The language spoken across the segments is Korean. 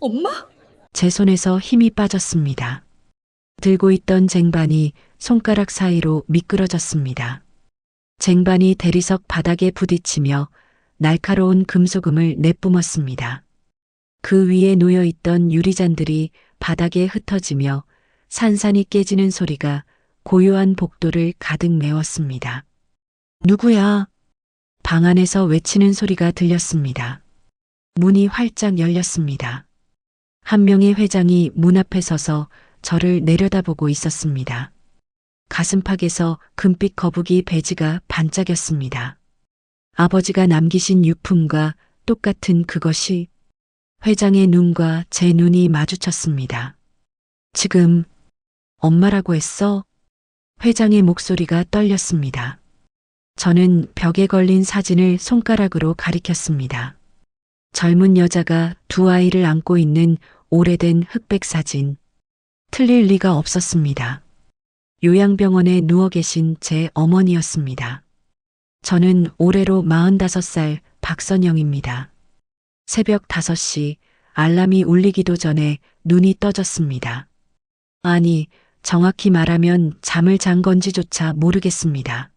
엄마? 제 손에서 힘이 빠졌습니다. 들고 있던 쟁반이 손가락 사이로 미끄러졌습니다. 쟁반이 대리석 바닥에 부딪히며 날카로운 금속음을 내뿜었습니다. 그 위에 놓여있던 유리잔들이 바닥에 흩어지며 산산이 깨지는 소리가 고요한 복도를 가득 메웠습니다. 누구야? 방 안에서 외치는 소리가 들렸습니다. 문이 활짝 열렸습니다. 한 명의 회장이 문 앞에 서서 저를 내려다보고 있었습니다. 가슴팍에서 금빛 거북이 배지가 반짝였습니다. 아버지가 남기신 유품과 똑같은 그것이 회장의 눈과 제 눈이 마주쳤습니다. 지금 엄마라고 했어? 회장의 목소리가 떨렸습니다. 저는 벽에 걸린 사진을 손가락으로 가리켰습니다. 젊은 여자가 두 아이를 안고 있는 오래된 흑백 사진. 틀릴 리가 없었습니다. 요양병원에 누워 계신 제 어머니였습니다. 저는 올해로 45살 박선영입니다. 새벽 5시 알람이 울리기도 전에 눈이 떠졌습니다. 아니, 정확히 말하면 잠을 잔 건지조차 모르겠습니다.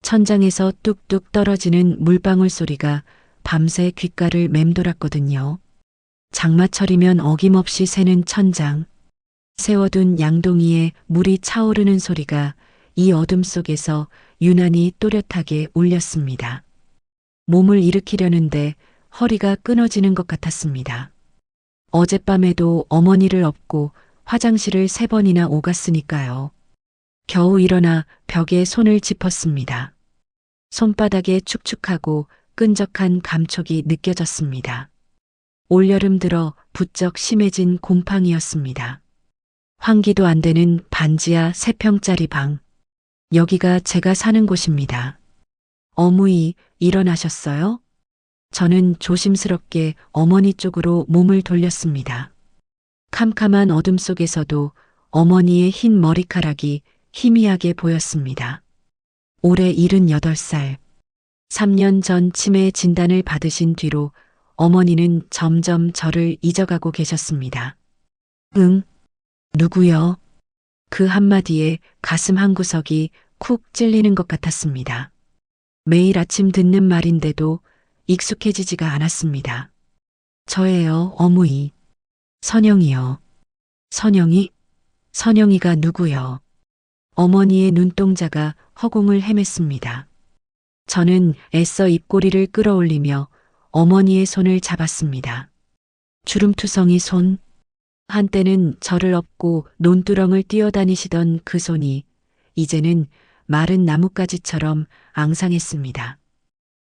천장에서 뚝뚝 떨어지는 물방울 소리가 밤새 귓가를 맴돌았거든요. 장마철이면 어김없이 새는 천장, 세워둔 양동이에 물이 차오르는 소리가 이 어둠 속에서 유난히 또렷하게 울렸습니다. 몸을 일으키려는데 허리가 끊어지는 것 같았습니다. 어젯밤에도 어머니를 업고 화장실을 3번이나 오갔으니까요. 겨우 일어나 벽에 손을 짚었습니다. 손바닥에 축축하고 끈적한 감촉이 느껴졌습니다. 올여름 들어 부쩍 심해진 곰팡이였습니다. 환기도 안 되는 반지하 3평짜리 방. 여기가 제가 사는 곳입니다. 어머니, 일어나셨어요? 저는 조심스럽게 어머니 쪽으로 몸을 돌렸습니다. 캄캄한 어둠 속에서도 어머니의 흰 머리카락이 희미하게 보였습니다. 올해 78살. 3년 전 치매 진단을 받으신 뒤로 어머니는 점점 저를 잊어가고 계셨습니다. 응? 누구요? 그 한마디에 가슴 한구석이 쿡 찔리는 것 같았습니다. 매일 아침 듣는 말인데도 익숙해지지가 않았습니다. 저예요, 어머니. 선영이요. 선영이? 선영이가 누구요? 어머니의 눈동자가 허공을 헤맸습니다. 저는 애써 입꼬리를 끌어올리며 어머니의 손을 잡았습니다. 주름투성이 손. 한때는 저를 업고 논두렁을 뛰어다니시던 그 손이 이제는 마른 나뭇가지처럼 앙상했습니다.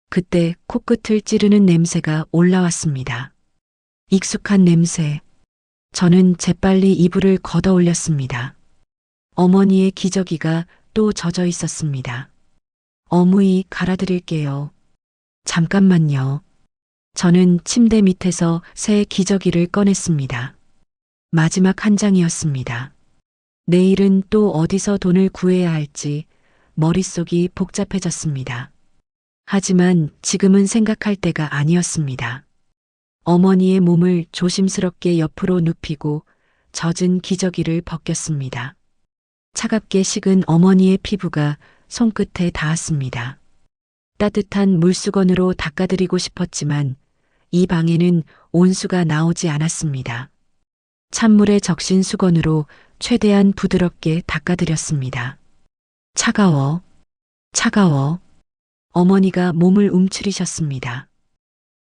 그때 코끝을 찌르는 냄새가 올라왔습니다. 익숙한 냄새. 저는 재빨리 이불을 걷어 올렸습니다. 어머니의 기저귀가 또 젖어 있었습니다. 어머니, 갈아드릴게요. 잠깐만요. 저는 침대 밑에서 새 기저귀를 꺼냈습니다. 마지막 한 장이었습니다. 내일은 또 어디서 돈을 구해야 할지 머릿속이 복잡해졌습니다. 하지만 지금은 생각할 때가 아니었습니다. 어머니의 몸을 조심스럽게 옆으로 눕히고 젖은 기저귀를 벗겼습니다. 차갑게 식은 어머니의 피부가 손끝에 닿았습니다. 따뜻한 물수건으로 닦아드리고 싶었지만 이 방에는 온수가 나오지 않았습니다. 찬물에 적신 수건으로 최대한 부드럽게 닦아드렸습니다. 차가워, 차가워. 어머니가 몸을 움츠리셨습니다.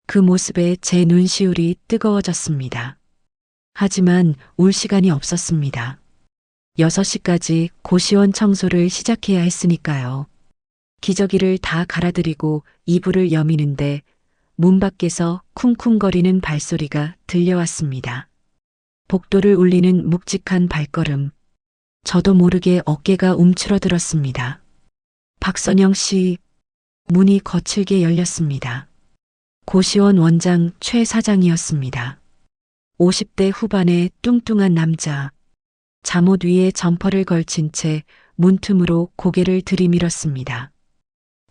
그 모습에 제 눈시울이 뜨거워졌습니다. 하지만 울 시간이 없었습니다. 6시까지 고시원 청소를 시작해야 했으니까요. 기저귀를 다 갈아드리고 이불을 여미는데 문 밖에서 쿵쿵거리는 발소리가 들려왔습니다. 복도를 울리는 묵직한 발걸음. 저도 모르게 어깨가 움츠러들었습니다. 박선영 씨, 문이 거칠게 열렸습니다. 고시원 원장 최 사장이었습니다. 50대 후반의 뚱뚱한 남자. 잠옷 위에 점퍼를 걸친 채 문틈으로 고개를 들이밀었습니다.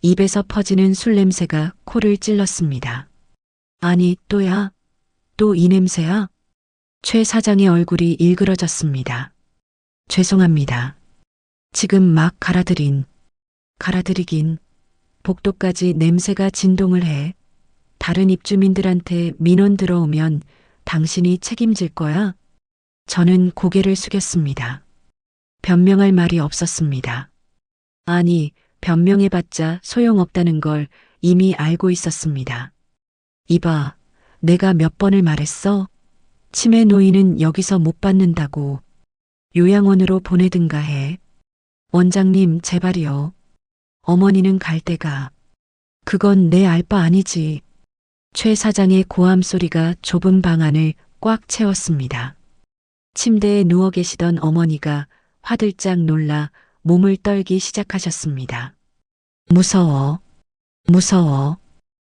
입에서 퍼지는 술 냄새가 코를 찔렀습니다. 아니, 또야? 또 이 냄새야? 최 사장의 얼굴이 일그러졌습니다. 죄송합니다. 지금 막 갈아들이긴 복도까지 냄새가 진동을 해. 다른 입주민들한테 민원 들어오면 당신이 책임질 거야? 저는 고개를 숙였습니다. 변명할 말이 없었습니다. 아니, 변명해봤자 소용없다는 걸 이미 알고 있었습니다. 이봐, 내가 몇 번을 말했어? 치매 노인은 여기서 못 받는다고. 요양원으로 보내든가 해. 원장님, 제발이요. 어머니는 갈 데가. 그건 내 알 바 아니지. 최 사장의 고함 소리가 좁은 방 안을 꽉 채웠습니다. 침대에 누워 계시던 어머니가 화들짝 놀라 몸을 떨기 시작하셨습니다. 무서워.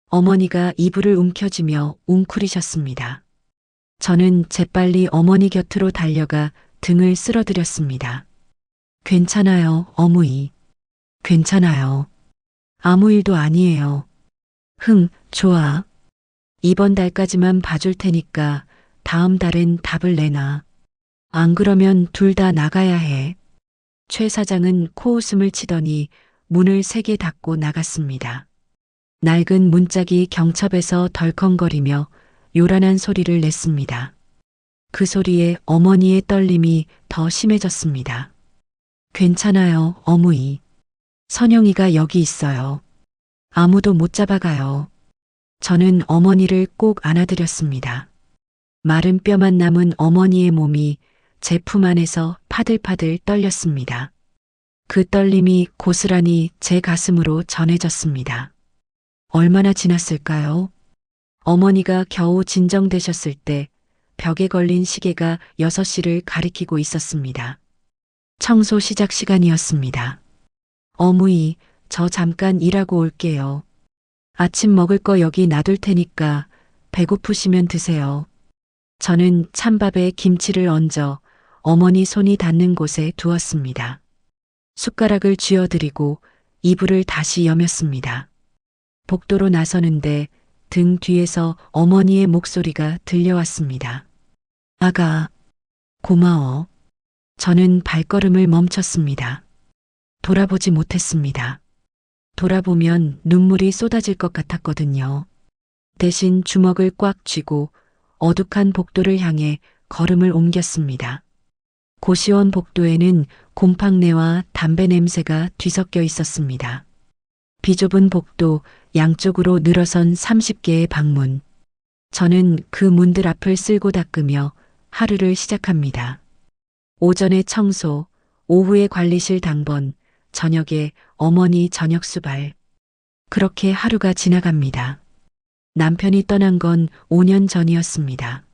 어머니가 이불을 움켜쥐며 웅크리셨습니다. 저는 재빨리 어머니 곁으로 달려가 등을 쓸어드렸습니다. 괜찮아요, 어머니. 괜찮아요. 아무 일도 아니에요. 좋아. 이번 달까지만 봐줄 테니까 다음 달엔 답을 내놔. 안 그러면 둘 다 나가야 해. 최 사장은 코웃음을 치더니 문을 세게 닫고 나갔습니다. 낡은 문짝이 경첩에서 덜컹거리며 요란한 소리를 냈습니다. 그 소리에 어머니의 떨림이 더 심해졌습니다. 괜찮아요, 어머니. 선영이가 여기 있어요. 아무도 못 잡아가요. 저는 어머니를 꼭 안아드렸습니다. 마른 뼈만 남은 어머니의 몸이 제 품 안에서 파들파들 떨렸습니다. 그 떨림이 고스란히 제 가슴으로 전해졌습니다. 얼마나 지났을까요? 어머니가 겨우 진정되셨을 때 벽에 걸린 시계가 6시를 가리키고 있었습니다. 청소 시작 시간이었습니다. 어머니, 저 잠깐 일하고 올게요. 아침 먹을 거 여기 놔둘 테니까 배고프시면 드세요. 저는 찬밥에 김치를 얹어 어머니 손이 닿는 곳에 두었습니다. 숟가락을 쥐어드리고 이불을 다시 여몄습니다. 복도로 나서는데 등 뒤에서 어머니의 목소리가 들려왔습니다. 아가, 고마워. 저는 발걸음을 멈췄습니다. 돌아보지 못했습니다. 돌아보면 눈물이 쏟아질 것 같았거든요. 대신 주먹을 꽉 쥐고 어둑한 복도를 향해 걸음을 옮겼습니다. 고시원 복도에는 곰팡내와 담배 냄새가 뒤섞여 있었습니다. 비좁은 복도 양쪽으로 늘어선 30개의 방문. 저는 그 문들 앞을 쓸고 닦으며 하루를 시작합니다. 오전에 청소, 오후에 관리실 당번, 저녁에 어머니 저녁 수발. 그렇게 하루가 지나갑니다. 남편이 떠난 건 5년 전이었습니다.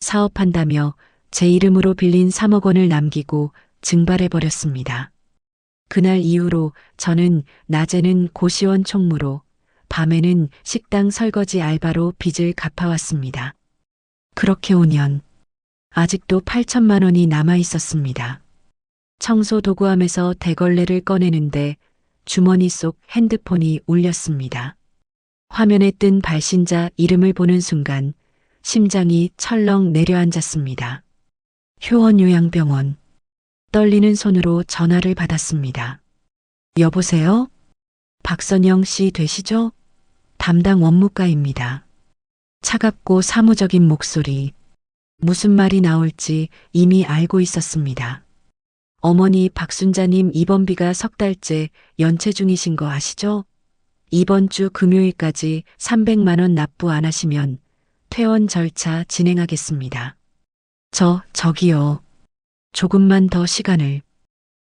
사업한다며 제 이름으로 빌린 3억 원을 남기고 증발해버렸습니다. 그날 이후로 저는 낮에는 고시원 총무로, 밤에는 식당 설거지 알바로 빚을 갚아왔습니다. 그렇게 5년. 아직도 8천만 원이 남아 있었습니다. 청소 도구함에서 대걸레를 꺼내는데 주머니 속 핸드폰이 울렸습니다. 화면에 뜬 발신자 이름을 보는 순간 심장이 철렁 내려앉았습니다. 효원요양병원. 떨리는 손으로 전화를 받았습니다. 여보세요? 박선영 씨 되시죠? 담당 원무과입니다. 차갑고 사무적인 목소리. 무슨 말이 나올지 이미 알고 있었습니다. 어머니 박순자님 입원비가 3달째 연체 중이신 거 아시죠? 이번 주 금요일까지 300만 원 납부 안 하시면 퇴원 절차 진행하겠습니다. 저기요. 조금만 더 시간을.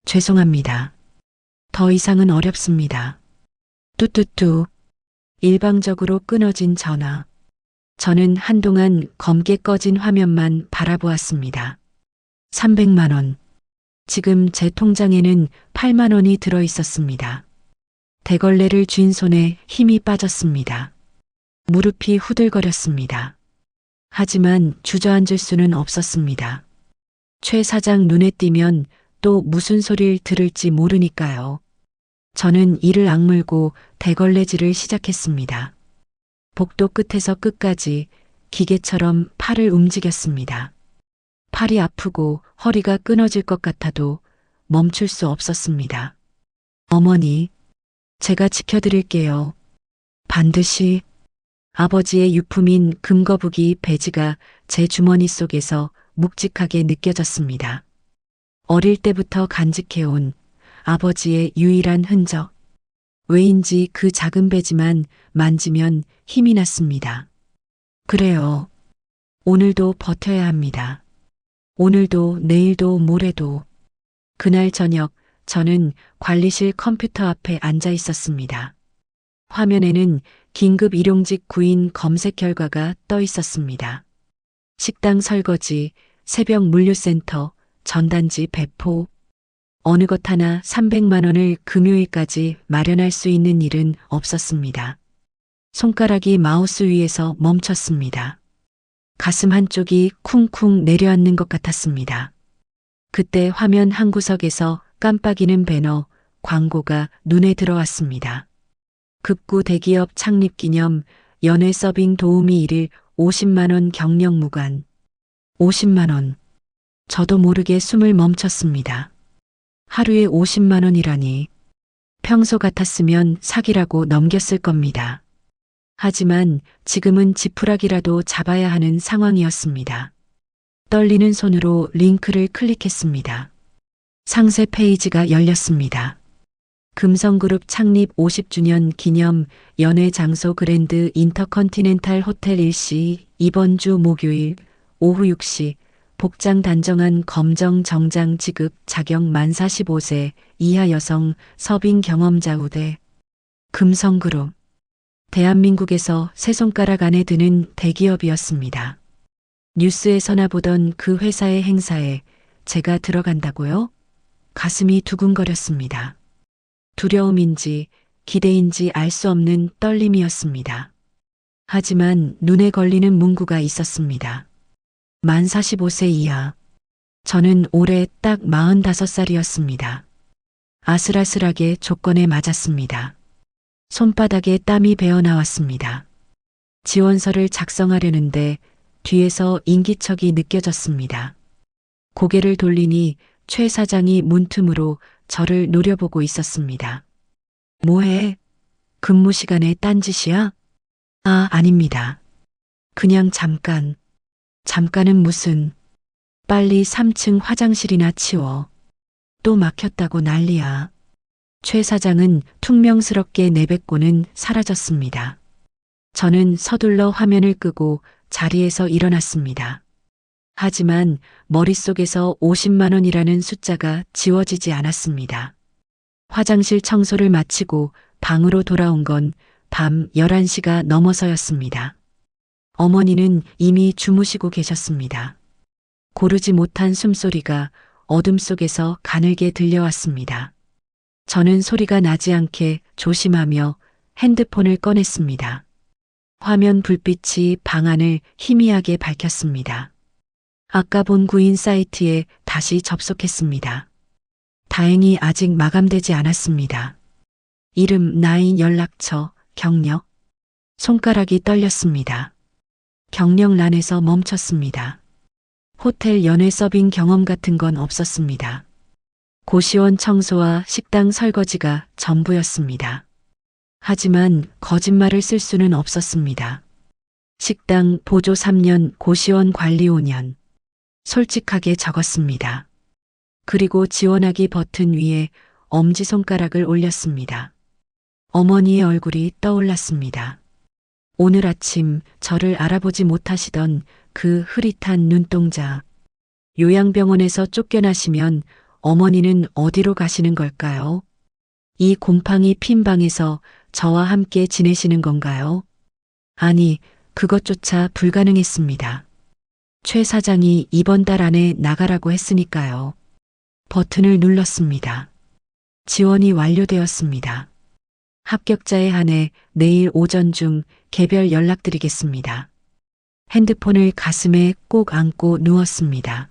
죄송합니다. 더 이상은 어렵습니다. 뚜뚜뚜. 일방적으로 끊어진 전화. 저는 한동안 검게 꺼진 화면만 바라보았습니다. 300만 원. 지금 제 통장에는 8만 원이 들어 있었습니다. 대걸레를 쥔 손에 힘이 빠졌습니다. 무릎이 후들거렸습니다. 하지만 주저앉을 수는 없었습니다. 최 사장 눈에 띄면 또 무슨 소리를 들을지 모르니까요. 저는 이를 악물고 대걸레질을 시작했습니다. 복도 끝에서 끝까지 기계처럼 팔을 움직였습니다. 팔이 아프고 허리가 끊어질 것 같아도 멈출 수 없었습니다. 어머니, 제가 지켜드릴게요. 반드시. 아버지의 유품인 금거북이 배지가 제 주머니 속에서 묵직하게 느껴졌습니다. 어릴 때부터 간직해온 아버지의 유일한 흔적. 왜인지 그 작은 배지만 만지면 힘이 났습니다. 그래요. 오늘도 버텨야 합니다. 오늘도 내일도 모레도. 그날 저녁 저는 관리실 컴퓨터 앞에 앉아 있었습니다. 화면에는 긴급 일용직 구인 검색 결과가 떠 있었습니다. 식당 설거지, 새벽 물류센터, 전단지 배포. 어느 것 하나 300만 원을 금요일까지 마련할 수 있는 일은 없었습니다. 손가락이 마우스 위에서 멈췄습니다. 가슴 한쪽이 쿵쿵 내려앉는 것 같았습니다. 그때 화면 한 구석에서 깜빡이는 배너, 광고가 눈에 들어왔습니다. 급구 대기업 창립 기념 연예 서빙 도우미 1일 50만 원 경력 무관. 50만 원. 저도 모르게 숨을 멈췄습니다. 하루에 50만 원이라니. 평소 같았으면 사기라고 넘겼을 겁니다. 하지만 지금은 지푸라기라도 잡아야 하는 상황이었습니다. 떨리는 손으로 링크를 클릭했습니다. 상세 페이지가 열렸습니다. 금성그룹 창립 50주년 기념 연회 장소 그랜드 인터컨티넨탈 호텔 일시 이번 주 목요일 오후 6시 복장 단정한 검정 정장 지급 자격 만 45세 이하 여성 서빙 경험자 우대. 금성그룹. 대한민국에서 세 손가락 안에 드는 대기업이었습니다. 뉴스에서나 보던 그 회사의 행사에 제가 들어간다고요? 가슴이 두근거렸습니다. 두려움인지 기대인지 알 수 없는 떨림이었습니다. 하지만 눈에 걸리는 문구가 있었습니다. 만 45세 이하. 저는 올해 딱 45살이었습니다. 아슬아슬하게 조건에 맞았습니다. 손바닥에 땀이 배어 나왔습니다. 지원서를 작성하려는데 뒤에서 인기척이 느껴졌습니다. 고개를 돌리니 최 사장이 문틈으로 저를 노려보고 있었습니다. 뭐해? 근무 시간에 딴짓이야? 아, 아닙니다. 그냥 잠깐. 잠깐은 무슨. 빨리 3층 화장실이나 치워. 또 막혔다고 난리야. 최 사장은 퉁명스럽게 내뱉고는 사라졌습니다. 저는 서둘러 화면을 끄고 자리에서 일어났습니다. 하지만 머릿속에서 50만 원이라는 숫자가 지워지지 않았습니다. 화장실 청소를 마치고 방으로 돌아온 건 밤 11시가 넘어서였습니다. 어머니는 이미 주무시고 계셨습니다. 고르지 못한 숨소리가 어둠 속에서 가늘게 들려왔습니다. 저는 소리가 나지 않게 조심하며 핸드폰을 꺼냈습니다. 화면 불빛이 방안을 희미하게 밝혔습니다. 아까 본 구인 사이트에 다시 접속했습니다. 다행히 아직 마감되지 않았습니다. 이름, 나이, 연락처, 경력. 손가락이 떨렸습니다. 경력란에서 멈췄습니다. 호텔 연회 서빙 경험 같은 건 없었습니다. 고시원 청소와 식당 설거지가 전부였습니다. 하지만 거짓말을 쓸 수는 없었습니다. 식당 보조 3년, 고시원 관리 5년. 솔직하게 적었습니다. 그리고 지원하기 버튼 위에 엄지손가락을 올렸습니다. 어머니의 얼굴이 떠올랐습니다. 오늘 아침 저를 알아보지 못하시던 그 흐릿한 눈동자. 요양병원에서 쫓겨나시면 어머니는 어디로 가시는 걸까요? 이 곰팡이 핀 방에서 저와 함께 지내시는 건가요? 아니, 그것조차 불가능했습니다. 최 사장이 이번 달 안에 나가라고 했으니까요. 버튼을 눌렀습니다. 지원이 완료되었습니다. 합격자에 한해 내일 오전 중 개별 연락드리겠습니다. 핸드폰을 가슴에 꼭 안고 누웠습니다.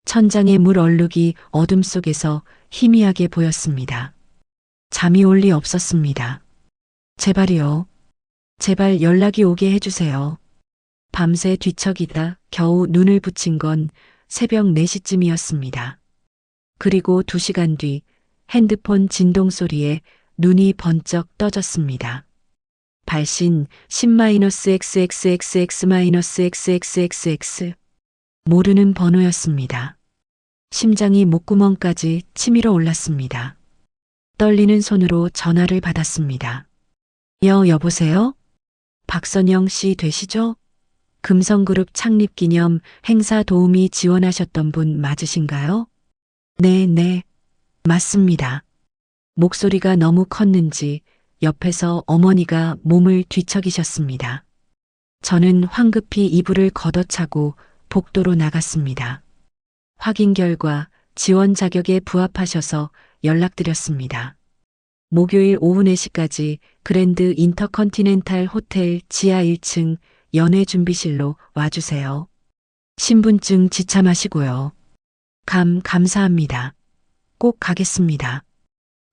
천장에 물 얼룩이 어둠 속에서 희미하게 보였습니다. 잠이 올 리 없었습니다. 제발이요. 제발 연락이 오게 해주세요. 밤새 뒤척이다 겨우 눈을 붙인 건 새벽 4시쯤이었습니다. 그리고 2시간 뒤 핸드폰 진동 소리에 눈이 번쩍 떠졌습니다. 발신 10-XXXX-XXXX 모르는 번호였습니다. 심장이 목구멍까지 치밀어 올랐습니다. 떨리는 손으로 전화를 받았습니다. 여보세요? 박선영 씨 되시죠? 금성그룹 창립 기념 행사 도우미 지원하셨던 분 맞으신가요? 네, 맞습니다. 목소리가 너무 컸는지 옆에서 어머니가 몸을 뒤척이셨습니다. 저는 황급히 이불을 걷어차고 복도로 나갔습니다. 확인 결과 지원 자격에 부합하셔서 연락드렸습니다. 목요일 오후 4시까지 그랜드 인터컨티넨탈 호텔 지하 1층 연회 준비실로 와주세요. 신분증 지참하시고요. 감사합니다. 꼭 가겠습니다.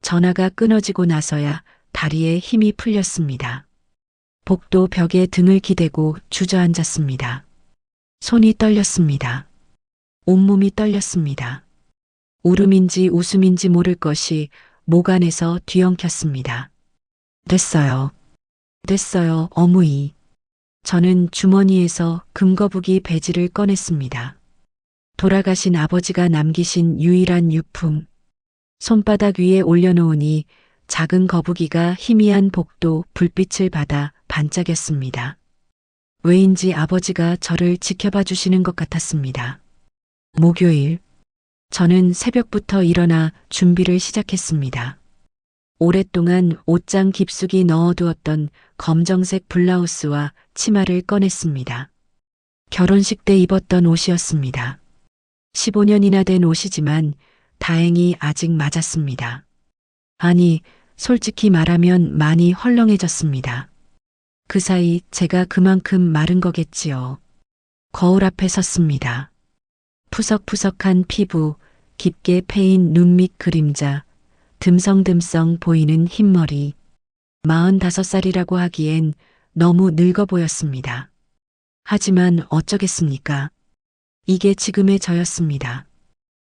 전화가 끊어지고 나서야 다리에 힘이 풀렸습니다. 복도 벽에 등을 기대고 주저앉았습니다. 손이 떨렸습니다. 온몸이 떨렸습니다. 울음인지 웃음인지 모를 것이 목 안에서 뒤엉켰습니다. 됐어요, 어머니. 저는 주머니에서 금거북이 배지를 꺼냈습니다. 돌아가신 아버지가 남기신 유일한 유품. 손바닥 위에 올려놓으니 작은 거북이가 희미한 복도 불빛을 받아 반짝였습니다. 왜인지 아버지가 저를 지켜봐 주시는 것 같았습니다. 목요일, 저는 새벽부터 일어나 준비를 시작했습니다. 오랫동안 옷장 깊숙이 넣어두었던 검정색 블라우스와 치마를 꺼냈습니다. 결혼식 때 입었던 옷이었습니다. 15년이나 된 옷이지만 다행히 아직 맞았습니다. 아니, 솔직히 말하면 많이 헐렁해졌습니다. 그 사이 제가 그만큼 마른 거겠지요. 거울 앞에 섰습니다. 푸석푸석한 피부, 깊게 패인 눈 밑 그림자, 듬성듬성 보이는 흰머리. 45살이라고 하기엔 너무 늙어 보였습니다. 하지만 어쩌겠습니까? 이게 지금의 저였습니다.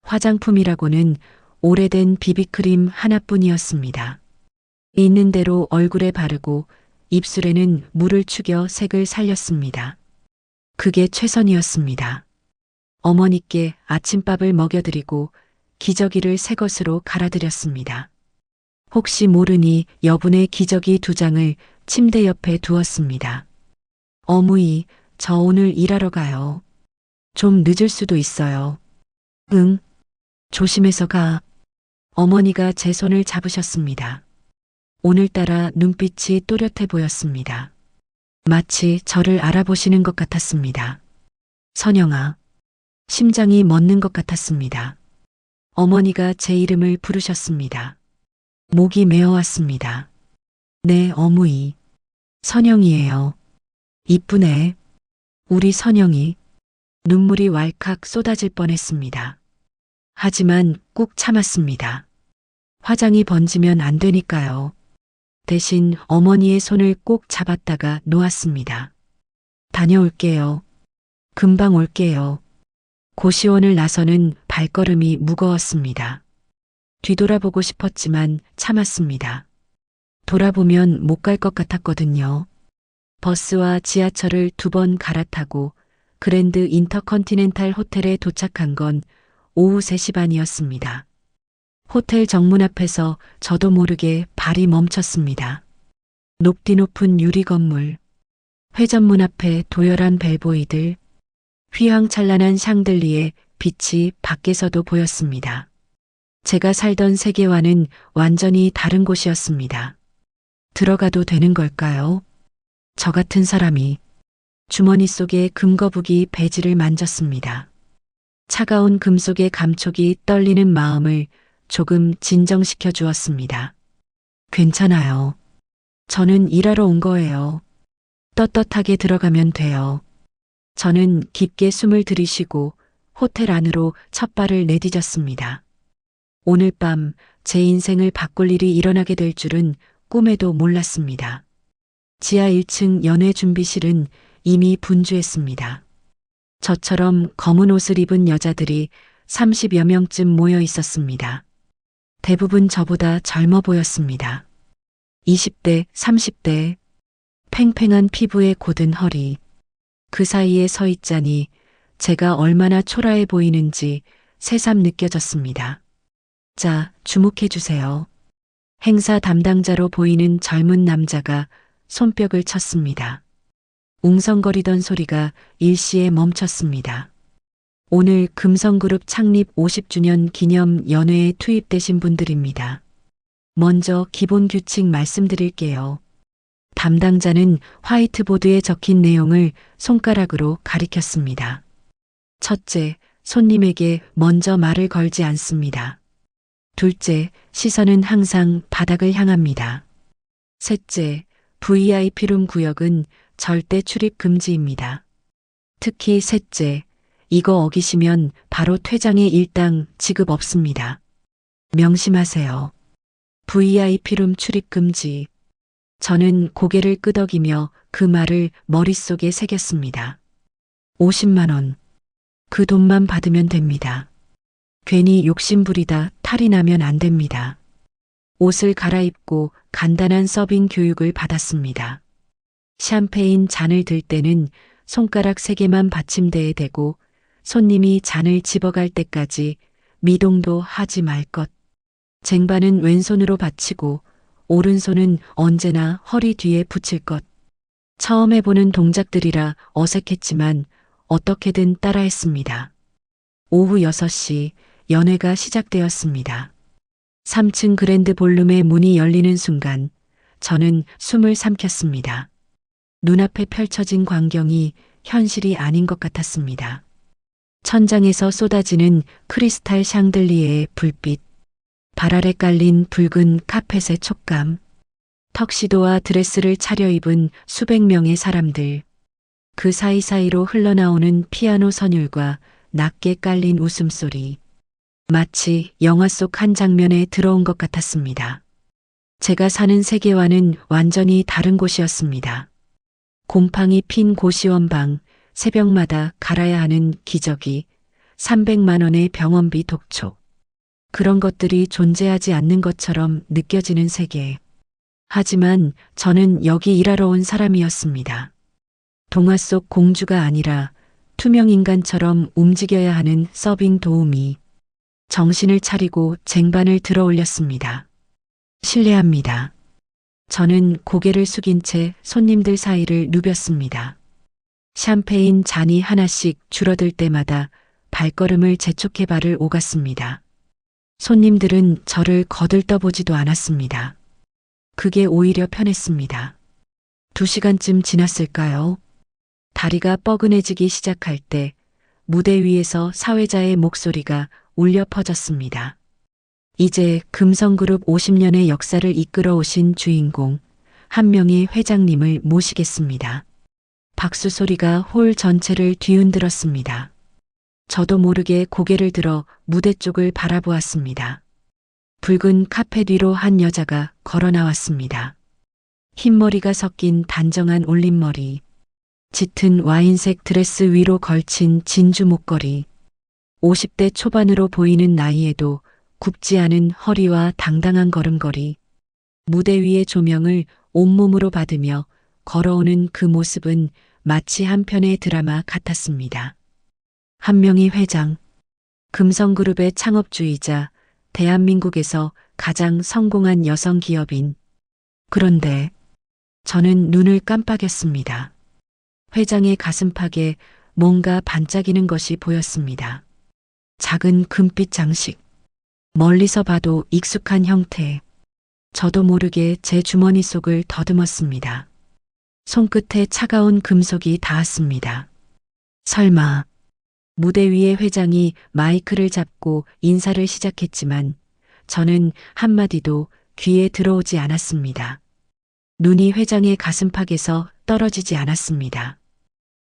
화장품이라고는 오래된 비비크림 하나뿐이었습니다. 있는 대로 얼굴에 바르고 입술에는 물을 축여 색을 살렸습니다. 그게 최선이었습니다. 어머니께 아침밥을 먹여드리고 기저귀를 새 것으로 갈아드렸습니다. 혹시 모르니 여분의 기저귀 2장을 침대 옆에 두었습니다. 어머니, 저 오늘 일하러 가요. 좀 늦을 수도 있어요. 응, 조심해서 가. 어머니가 제 손을 잡으셨습니다. 오늘따라 눈빛이 또렷해 보였습니다. 마치 저를 알아보시는 것 같았습니다. 선영아. 심장이 멎는 것 같았습니다. 어머니가 제 이름을 부르셨습니다. 목이 메어왔습니다. 네, 어머니. 선영이에요. 이쁘네. 우리 선영이. 눈물이 왈칵 쏟아질 뻔했습니다. 하지만 꾹 참았습니다. 화장이 번지면 안 되니까요. 대신 어머니의 손을 꼭 잡았다가 놓았습니다. 다녀올게요. 금방 올게요. 고시원을 나서는 발걸음이 무거웠습니다. 뒤돌아보고 싶었지만 참았습니다. 돌아보면 못 갈 것 같았거든요. 버스와 지하철을 2번 갈아타고 그랜드 인터컨티넨탈 호텔에 도착한 건 오후 3시 반이었습니다. 호텔 정문 앞에서 저도 모르게 발이 멈췄습니다. 높디 높은 유리 건물, 회전문 앞에 도열한 벨보이들, 휘황찬란한 샹들리에 빛이 밖에서도 보였습니다. 제가 살던 세계와는 완전히 다른 곳이었습니다. 들어가도 되는 걸까요? 저 같은 사람이. 주머니 속에 금거북이 배지를 만졌습니다. 차가운 금속의 감촉이 떨리는 마음을 조금 진정시켜 주었습니다. 괜찮아요. 저는 일하러 온 거예요. 떳떳하게 들어가면 돼요. 저는 깊게 숨을 들이쉬고 호텔 안으로 첫 발을 내디뎠습니다. 오늘 밤 제 인생을 바꿀 일이 일어나게 될 줄은 꿈에도 몰랐습니다. 지하 1층 연회 준비실은 이미 분주했습니다. 저처럼 검은 옷을 입은 여자들이 30여 명쯤 모여 있었습니다. 대부분 저보다 젊어 보였습니다. 20대, 30대, 팽팽한 피부에 곧은 허리. 그 사이에 서 있자니 제가 얼마나 초라해 보이는지 새삼 느껴졌습니다. 자, 주목해 주세요. 행사 담당자로 보이는 젊은 남자가 손뼉을 쳤습니다. 웅성거리던 소리가 일시에 멈췄습니다. 오늘 금성그룹 창립 50주년 기념 연회에 투입되신 분들입니다. 먼저 기본 규칙 말씀드릴게요. 담당자는 화이트보드에 적힌 내용을 손가락으로 가리켰습니다. 첫째, 손님에게 먼저 말을 걸지 않습니다. 둘째, 시선은 항상 바닥을 향합니다. 셋째, VIP룸 구역은 절대 출입 금지입니다. 특히 셋째, 이거 어기시면 바로 퇴장의 일당 지급 없습니다. 명심하세요. VIP룸 출입 금지. 저는 고개를 끄덕이며 그 말을 머릿속에 새겼습니다. 50만 원. 그 돈만 받으면 됩니다. 괜히 욕심부리다 탈이 나면 안 됩니다. 옷을 갈아입고 간단한 서빙 교육을 받았습니다. 샴페인 잔을 들 때는 손가락 3개만 받침대에 대고 손님이 잔을 집어갈 때까지 미동도 하지 말 것. 쟁반은 왼손으로 받치고 오른손은 언제나 허리 뒤에 붙일 것. 처음 해보는 동작들이라 어색했지만 어떻게든 따라했습니다. 오후 6시 연회가 시작되었습니다. 3층 그랜드 볼룸의 문이 열리는 순간 저는 숨을 삼켰습니다. 눈앞에 펼쳐진 광경이 현실이 아닌 것 같았습니다. 천장에서 쏟아지는 크리스탈 샹들리에의 불빛, 발 아래 깔린 붉은 카펫의 촉감, 턱시도와 드레스를 차려입은 수백 명의 사람들, 그 사이사이로 흘러나오는 피아노 선율과 낮게 깔린 웃음소리, 마치 영화 속 한 장면에 들어온 것 같았습니다. 제가 사는 세계와는 완전히 다른 곳이었습니다. 곰팡이 핀 고시원방, 새벽마다 갈아야 하는 기저귀, 300만 원의 병원비 독촉. 그런 것들이 존재하지 않는 것처럼 느껴지는 세계. 하지만 저는 여기 일하러 온 사람이었습니다. 동화 속 공주가 아니라 투명 인간처럼 움직여야 하는 서빙 도우미. 정신을 차리고 쟁반을 들어 올렸습니다. 실례합니다. 저는 고개를 숙인 채 손님들 사이를 누볐습니다. 샴페인 잔이 하나씩 줄어들 때마다 발걸음을 재촉해 발을 오갔습니다. 손님들은 저를 거들떠보지도 않았습니다. 그게 오히려 편했습니다. 2시간쯤 지났을까요? 다리가 뻐근해지기 시작할 때 무대 위에서 사회자의 목소리가 울려 퍼졌습니다. 이제 금성그룹 50년의 역사를 이끌어 오신 주인공, 한 명의 회장님을 모시겠습니다. 박수 소리가 홀 전체를 뒤흔들었습니다. 저도 모르게 고개를 들어 무대 쪽을 바라보았습니다. 붉은 카펫 위로 한 여자가 걸어 나왔습니다. 흰머리가 섞인 단정한 올림머리, 짙은 와인색 드레스 위로 걸친 진주 목걸이, 50대 초반으로 보이는 나이에도 굽지 않은 허리와 당당한 걸음걸이, 무대 위의 조명을 온몸으로 받으며 걸어오는 그 모습은 마치 한 편의 드라마 같았습니다. 한 명의 회장, 금성그룹의 창업주이자 대한민국에서 가장 성공한 여성 기업인. 그런데 저는 눈을 깜빡였습니다. 회장의 가슴팍에 뭔가 반짝이는 것이 보였습니다. 작은 금빛 장식. 멀리서 봐도 익숙한 형태. 저도 모르게 제 주머니 속을 더듬었습니다. 손끝에 차가운 금속이 닿았습니다. 설마. 무대 위의 회장이 마이크를 잡고 인사를 시작했지만 저는 한마디도 귀에 들어오지 않았습니다. 눈이 회장의 가슴팍에서 떨어지지 않았습니다.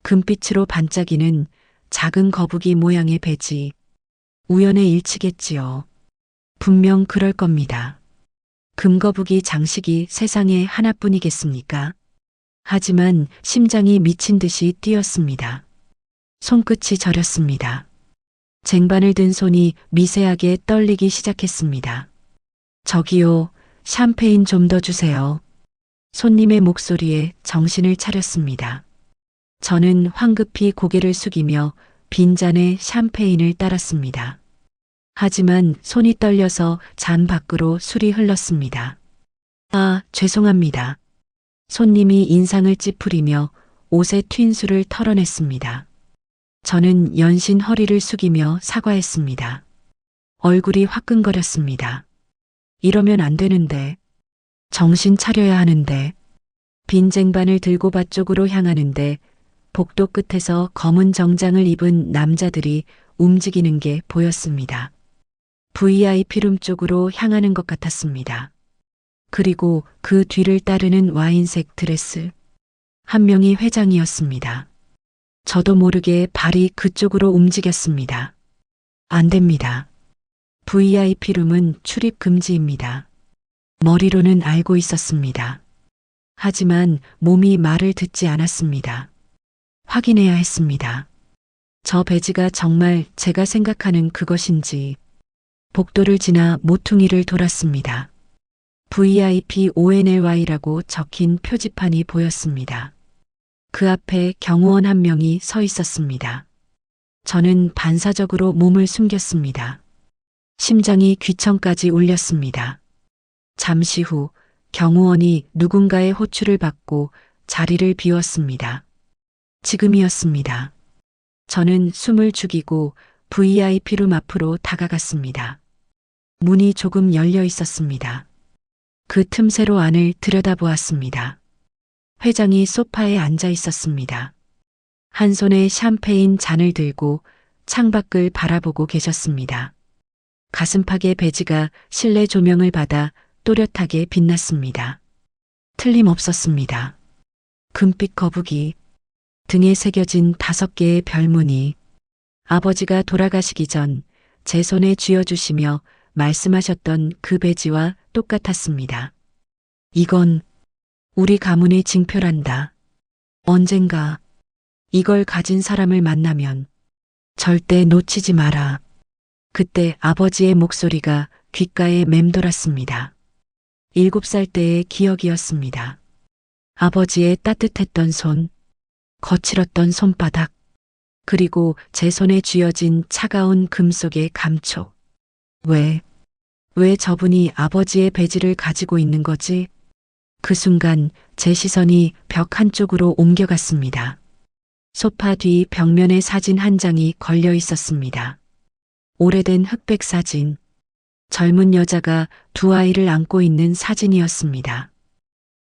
금빛으로 반짝이는 작은 거북이 모양의 배지. 우연의 일치겠지요. 분명 그럴 겁니다. 금거북이 장식이 세상에 하나뿐이겠습니까? 하지만 심장이 미친 듯이 뛰었습니다. 손끝이 저렸습니다. 쟁반을 든 손이 미세하게 떨리기 시작했습니다. 저기요, 샴페인 좀 더 주세요. 손님의 목소리에 정신을 차렸습니다. 저는 황급히 고개를 숙이며 빈잔에 샴페인을 따랐습니다. 하지만 손이 떨려서 잔 밖으로 술이 흘렀습니다. 아, 죄송합니다. 손님이 인상을 찌푸리며 옷에 튄 술을 털어냈습니다. 저는 연신 허리를 숙이며 사과했습니다. 얼굴이 화끈거렸습니다. 이러면 안 되는데. 정신 차려야 하는데. 빈 쟁반을 들고 밭 쪽으로 향하는데 복도 끝에서 검은 정장을 입은 남자들이 움직이는 게 보였습니다. VIP룸 쪽으로 향하는 것 같았습니다. 그리고 그 뒤를 따르는 와인색 드레스. 한 명이 회장이었습니다. 저도 모르게 발이 그쪽으로 움직였습니다. 안 됩니다. VIP룸은 출입 금지입니다. 머리로는 알고 있었습니다. 하지만 몸이 말을 듣지 않았습니다. 확인해야 했습니다. 저 배지가 정말 제가 생각하는 그것인지. 복도를 지나 모퉁이를 돌았습니다. VIP ONLY라고 적힌 표지판이 보였습니다. 그 앞에 경호원 한 명이 서 있었습니다. 저는 반사적으로 몸을 숨겼습니다. 심장이 귀청까지 울렸습니다. 잠시 후 경호원이 누군가의 호출을 받고 자리를 비웠습니다. 지금이었습니다. 저는 숨을 죽이고 VIP룸 앞으로 다가갔습니다. 문이 조금 열려 있었습니다. 그 틈새로 안을 들여다보았습니다. 회장이 소파에 앉아 있었습니다. 한 손에 샴페인 잔을 들고 창밖을 바라보고 계셨습니다. 가슴팍의 배지가 실내 조명을 받아 또렷하게 빛났습니다. 틀림없었습니다. 금빛 거북이, 등에 새겨진 5개의 별무늬. 아버지가 돌아가시기 전 제 손에 쥐어주시며 말씀하셨던 그 배지와 똑같았습니다. 이건 우리 가문의 징표란다. 언젠가 이걸 가진 사람을 만나면 절대 놓치지 마라. 그때 아버지의 목소리가 귓가에 맴돌았습니다. 7살 때의 기억이었습니다. 아버지의 따뜻했던 손, 거칠었던 손바닥, 그리고 제 손에 쥐어진 차가운 금속의 감촉. 왜 저분이 아버지의 배지를 가지고 있는 거지? 그 순간 제 시선이 벽 한쪽으로 옮겨갔습니다. 소파 뒤 벽면에 사진 한 장이 걸려 있었습니다. 오래된 흑백 사진. 젊은 여자가 2아이를 안고 있는 사진이었습니다.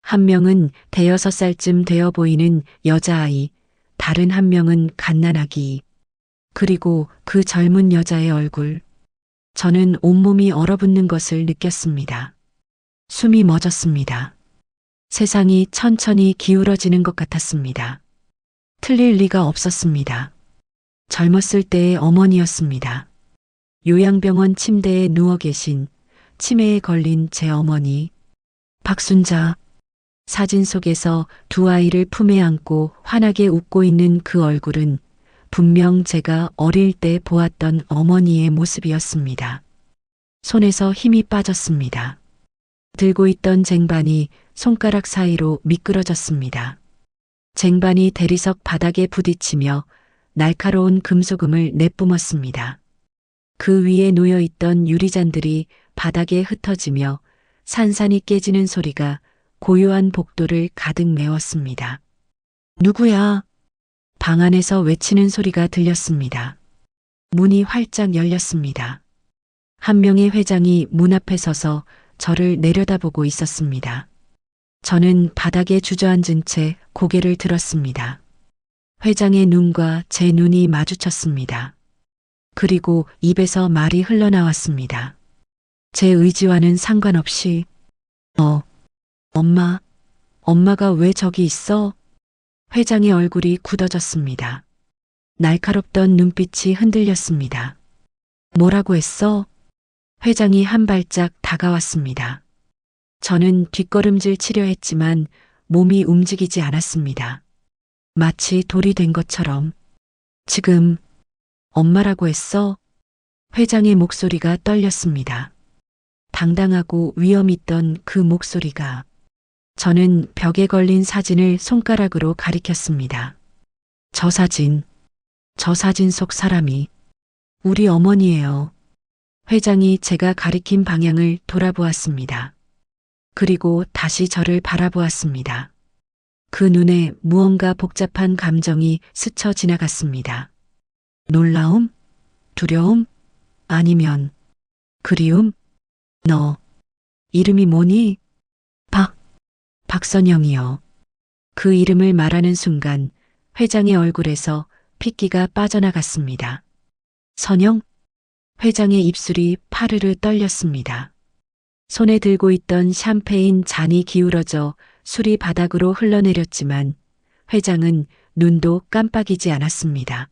한 명은 5살쯤 되어 보이는 여자아이, 다른 한 명은 갓난아기. 그리고 그 젊은 여자의 얼굴. 저는 온몸이 얼어붙는 것을 느꼈습니다. 숨이 멎었습니다. 세상이 천천히 기울어지는 것 같았습니다. 틀릴 리가 없었습니다. 젊었을 때의 어머니였습니다. 요양병원 침대에 누워 계신 치매에 걸린 제 어머니. 박순자. 사진 속에서 2아이를 품에 안고 환하게 웃고 있는 그 얼굴은 분명 제가 어릴 때 보았던 어머니의 모습이었습니다. 손에서 힘이 빠졌습니다. 들고 있던 쟁반이 손가락 사이로 미끄러졌습니다. 쟁반이 대리석 바닥에 부딪히며 날카로운 금속음을 내뿜었습니다. 그 위에 놓여 있던 유리잔들이 바닥에 흩어지며 산산이 깨지는 소리가 고요한 복도를 가득 메웠습니다. 누구야? 방 안에서 외치는 소리가 들렸습니다. 문이 활짝 열렸습니다. 한 명의 회장이 문 앞에 서서 저를 내려다보고 있었습니다. 저는 바닥에 주저앉은 채 고개를 들었습니다. 회장의 눈과 제 눈이 마주쳤습니다. 그리고 입에서 말이 흘러나왔습니다. 제 의지와는 상관없이 엄마가 왜 저기 있어? 회장의 얼굴이 굳어졌습니다. 날카롭던 눈빛이 흔들렸습니다. 뭐라고 했어? 회장이 한 발짝 다가왔습니다. 저는 뒷걸음질 치려 했지만 몸이 움직이지 않았습니다. 마치 돌이 된 것처럼. 지금 엄마라고 했어? 회장의 목소리가 떨렸습니다. 당당하고 위험 있던 그 목소리가. 저는 벽에 걸린 사진을 손가락으로 가리켰습니다. 저 사진 속 사람이 우리 어머니예요. 회장이 제가 가리킨 방향을 돌아보았습니다. 그리고 다시 저를 바라보았습니다. 그 눈에 무언가 복잡한 감정이 스쳐 지나갔습니다. 놀라움? 두려움? 아니면 그리움? 너 이름이 뭐니? 박선영이요. 그 이름을 말하는 순간 회장의 얼굴에서 핏기가 빠져나갔습니다. 선영? 회장의 입술이 파르르 떨렸습니다. 손에 들고 있던 샴페인 잔이 기울어져 술이 바닥으로 흘러내렸지만 회장은 눈도 깜빡이지 않았습니다.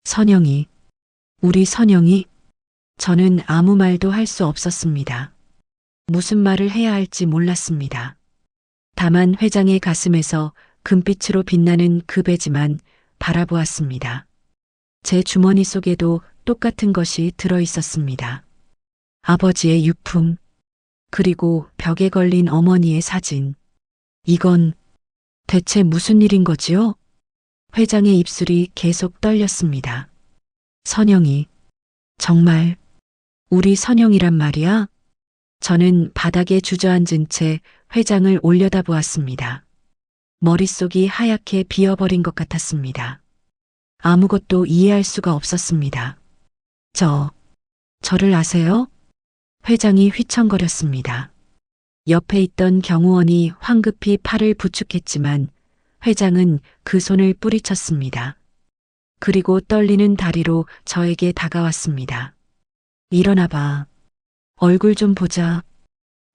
선영이, 우리 선영이? 저는 아무 말도 할 수 없었습니다. 무슨 말을 해야 할지 몰랐습니다. 다만 회장의 가슴에서 금빛으로 빛나는 그 배지만 바라보았습니다. 제 주머니 속에도 똑같은 것이 들어 있었습니다. 아버지의 유품, 그리고 벽에 걸린 어머니의 사진. 이건 대체 무슨 일인 거지요? 회장의 입술이 계속 떨렸습니다. 선영이, 정말 우리 선영이란 말이야? 저는 바닥에 주저앉은 채 회장을 올려다보았습니다. 머릿속이 하얗게 비어버린 것 같았습니다. 아무것도 이해할 수가 없었습니다. 저를 아세요? 회장이 휘청거렸습니다. 옆에 있던 경호원이 황급히 팔을 부축했지만 회장은 그 손을 뿌리쳤습니다. 그리고 떨리는 다리로 저에게 다가왔습니다. 일어나 봐. 얼굴 좀 보자.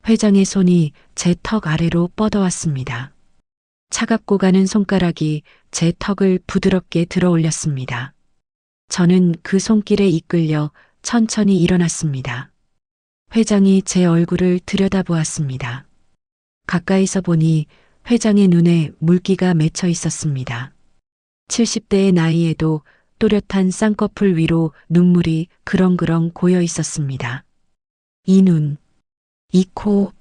회장의 손이 제 턱 아래로 뻗어왔습니다. 차갑고 가는 손가락이 제 턱을 부드럽게 들어 올렸습니다. 저는 그 손길에 이끌려 천천히 일어났습니다. 회장이 제 얼굴을 들여다보았습니다. 가까이서 보니 회장의 눈에 물기가 맺혀 있었습니다. 70대의 나이에도 또렷한 쌍꺼풀 위로 눈물이 그렁그렁 고여 있었습니다. 이 눈, 이 코,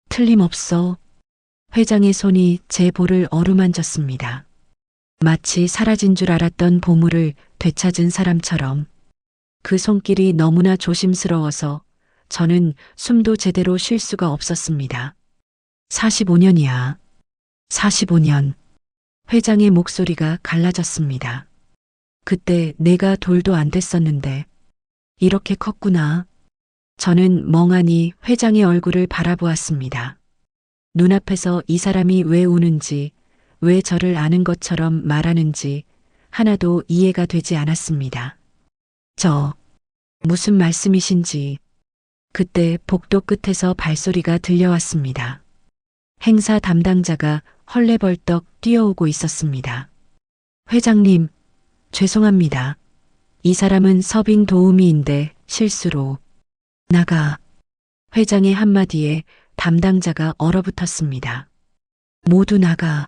틀림없어. 회장의 손이 제 볼을 어루만졌습니다. 마치 사라진 줄 알았던 보물을 되찾은 사람처럼. 그 손길이 너무나 조심스러워서 저는 숨도 제대로 쉴 수가 없었습니다. 45년이야. 45년. 회장의 목소리가 갈라졌습니다. 그때 내가 돌도 안 됐었는데 이렇게 컸구나. 저는 멍하니 회장의 얼굴을 바라보았습니다. 눈앞에서 이 사람이 왜 우는지, 왜 저를 아는 것처럼 말하는지 하나도 이해가 되지 않았습니다. 무슨 말씀이신지. 그때 복도 끝에서 발소리가 들려왔습니다. 행사 담당자가 헐레벌떡 뛰어오고 있었습니다. 회장님, 죄송합니다. 이 사람은 서빙 도우미인데 실수로. 나가. 회장의 한마디에 담당자가 얼어붙었습니다. 모두 나가.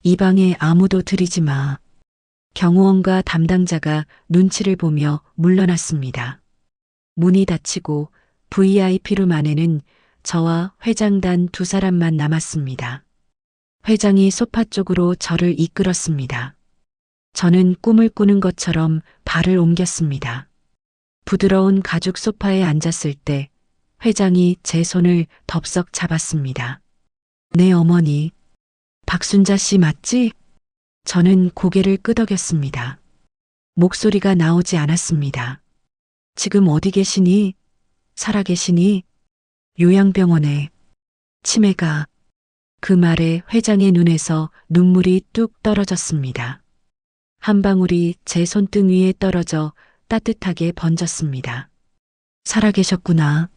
이 방에 아무도 들이지 마. 경호원과 담당자가 눈치를 보며 물러났습니다. 문이 닫히고 VIP룸 안에는 저와 회장단 두 사람만 남았습니다. 회장이 소파 쪽으로 저를 이끌었습니다. 저는 꿈을 꾸는 것처럼 발을 옮겼습니다. 부드러운 가죽 소파에 앉았을 때 회장이 제 손을 덥석 잡았습니다. 내 어머니, 박순자 씨 맞지? 저는 고개를 끄덕였습니다. 목소리가 나오지 않았습니다. 지금 어디 계시니? 살아계시니? 요양병원에. 치매가. 그 말에 회장의 눈에서 눈물이 뚝 떨어졌습니다. 한 방울이 제 손등 위에 떨어져 따뜻하게 번졌습니다. 살아계셨구나.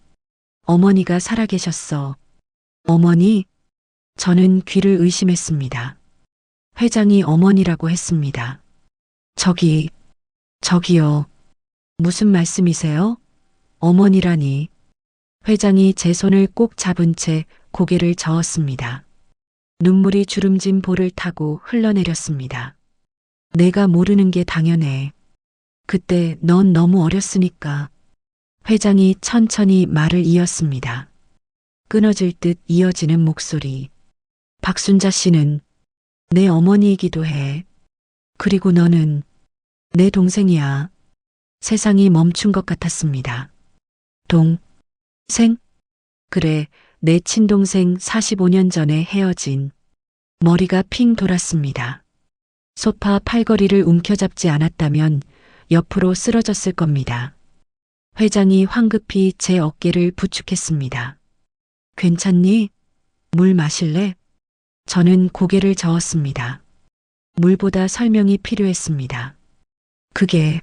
어머니가 살아계셨어. 어머니? 저는 귀를 의심했습니다. 회장이 어머니라고 했습니다. 저기요. 무슨 말씀이세요? 어머니라니. 회장이 제 손을 꼭 잡은 채 고개를 저었습니다. 눈물이 주름진 볼을 타고 흘러내렸습니다. 내가 모르는 게 당연해. 그때 넌 너무 어렸으니까. 회장이 천천히 말을 이었습니다. 끊어질 듯 이어지는 목소리. 박순자 씨는 내 어머니이기도 해. 그리고 너는 내 동생이야. 세상이 멈춘 것 같았습니다. 동생? 그래, 내 친동생 45년 전에 헤어진. 머리가 핑 돌았습니다. 소파 팔걸이를 움켜잡지 않았다면 옆으로 쓰러졌을 겁니다. 회장이 황급히 제 어깨를 부축했습니다. 괜찮니? 물 마실래? 저는 고개를 저었습니다. 물보다 설명이 필요했습니다. 그게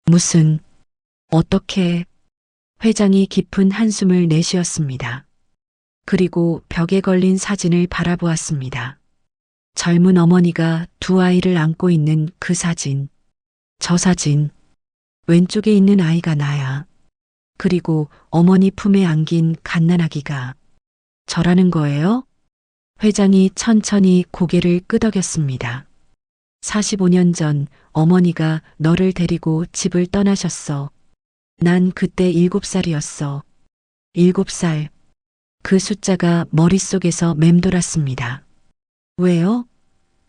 무슨, 어떻게? 회장이 깊은 한숨을 내쉬었습니다. 그리고 벽에 걸린 사진을 바라보았습니다. 젊은 어머니가 두 아이를 안고 있는 그 사진. 저 사진. 왼쪽에 있는 아이가 나야. 그리고 어머니 품에 안긴 갓난아기가 저라는 거예요? 회장이 천천히 고개를 끄덕였습니다. 45년 전 어머니가 너를 데리고 집을 떠나셨어. 난 그때 7살이었어. 7살. 그 숫자가 머릿속에서 맴돌았습니다. 왜요?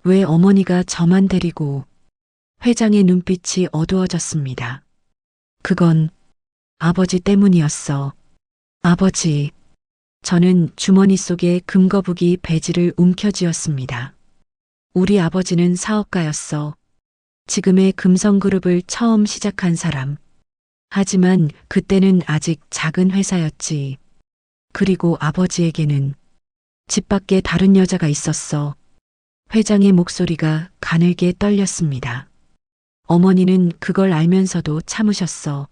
왜 어머니가 저만 데리고? 회장의 눈빛이 어두워졌습니다. 그건 아버지 때문이었어. 아버지. 저는 주머니 속에 금거북이 배지를 움켜쥐었습니다. 우리 아버지는 사업가였어. 지금의 금성그룹을 처음 시작한 사람. 하지만 그때는 아직 작은 회사였지. 그리고 아버지에게는 집 밖에 다른 여자가 있었어. 회장의 목소리가 가늘게 떨렸습니다. 어머니는 그걸 알면서도 참으셨어.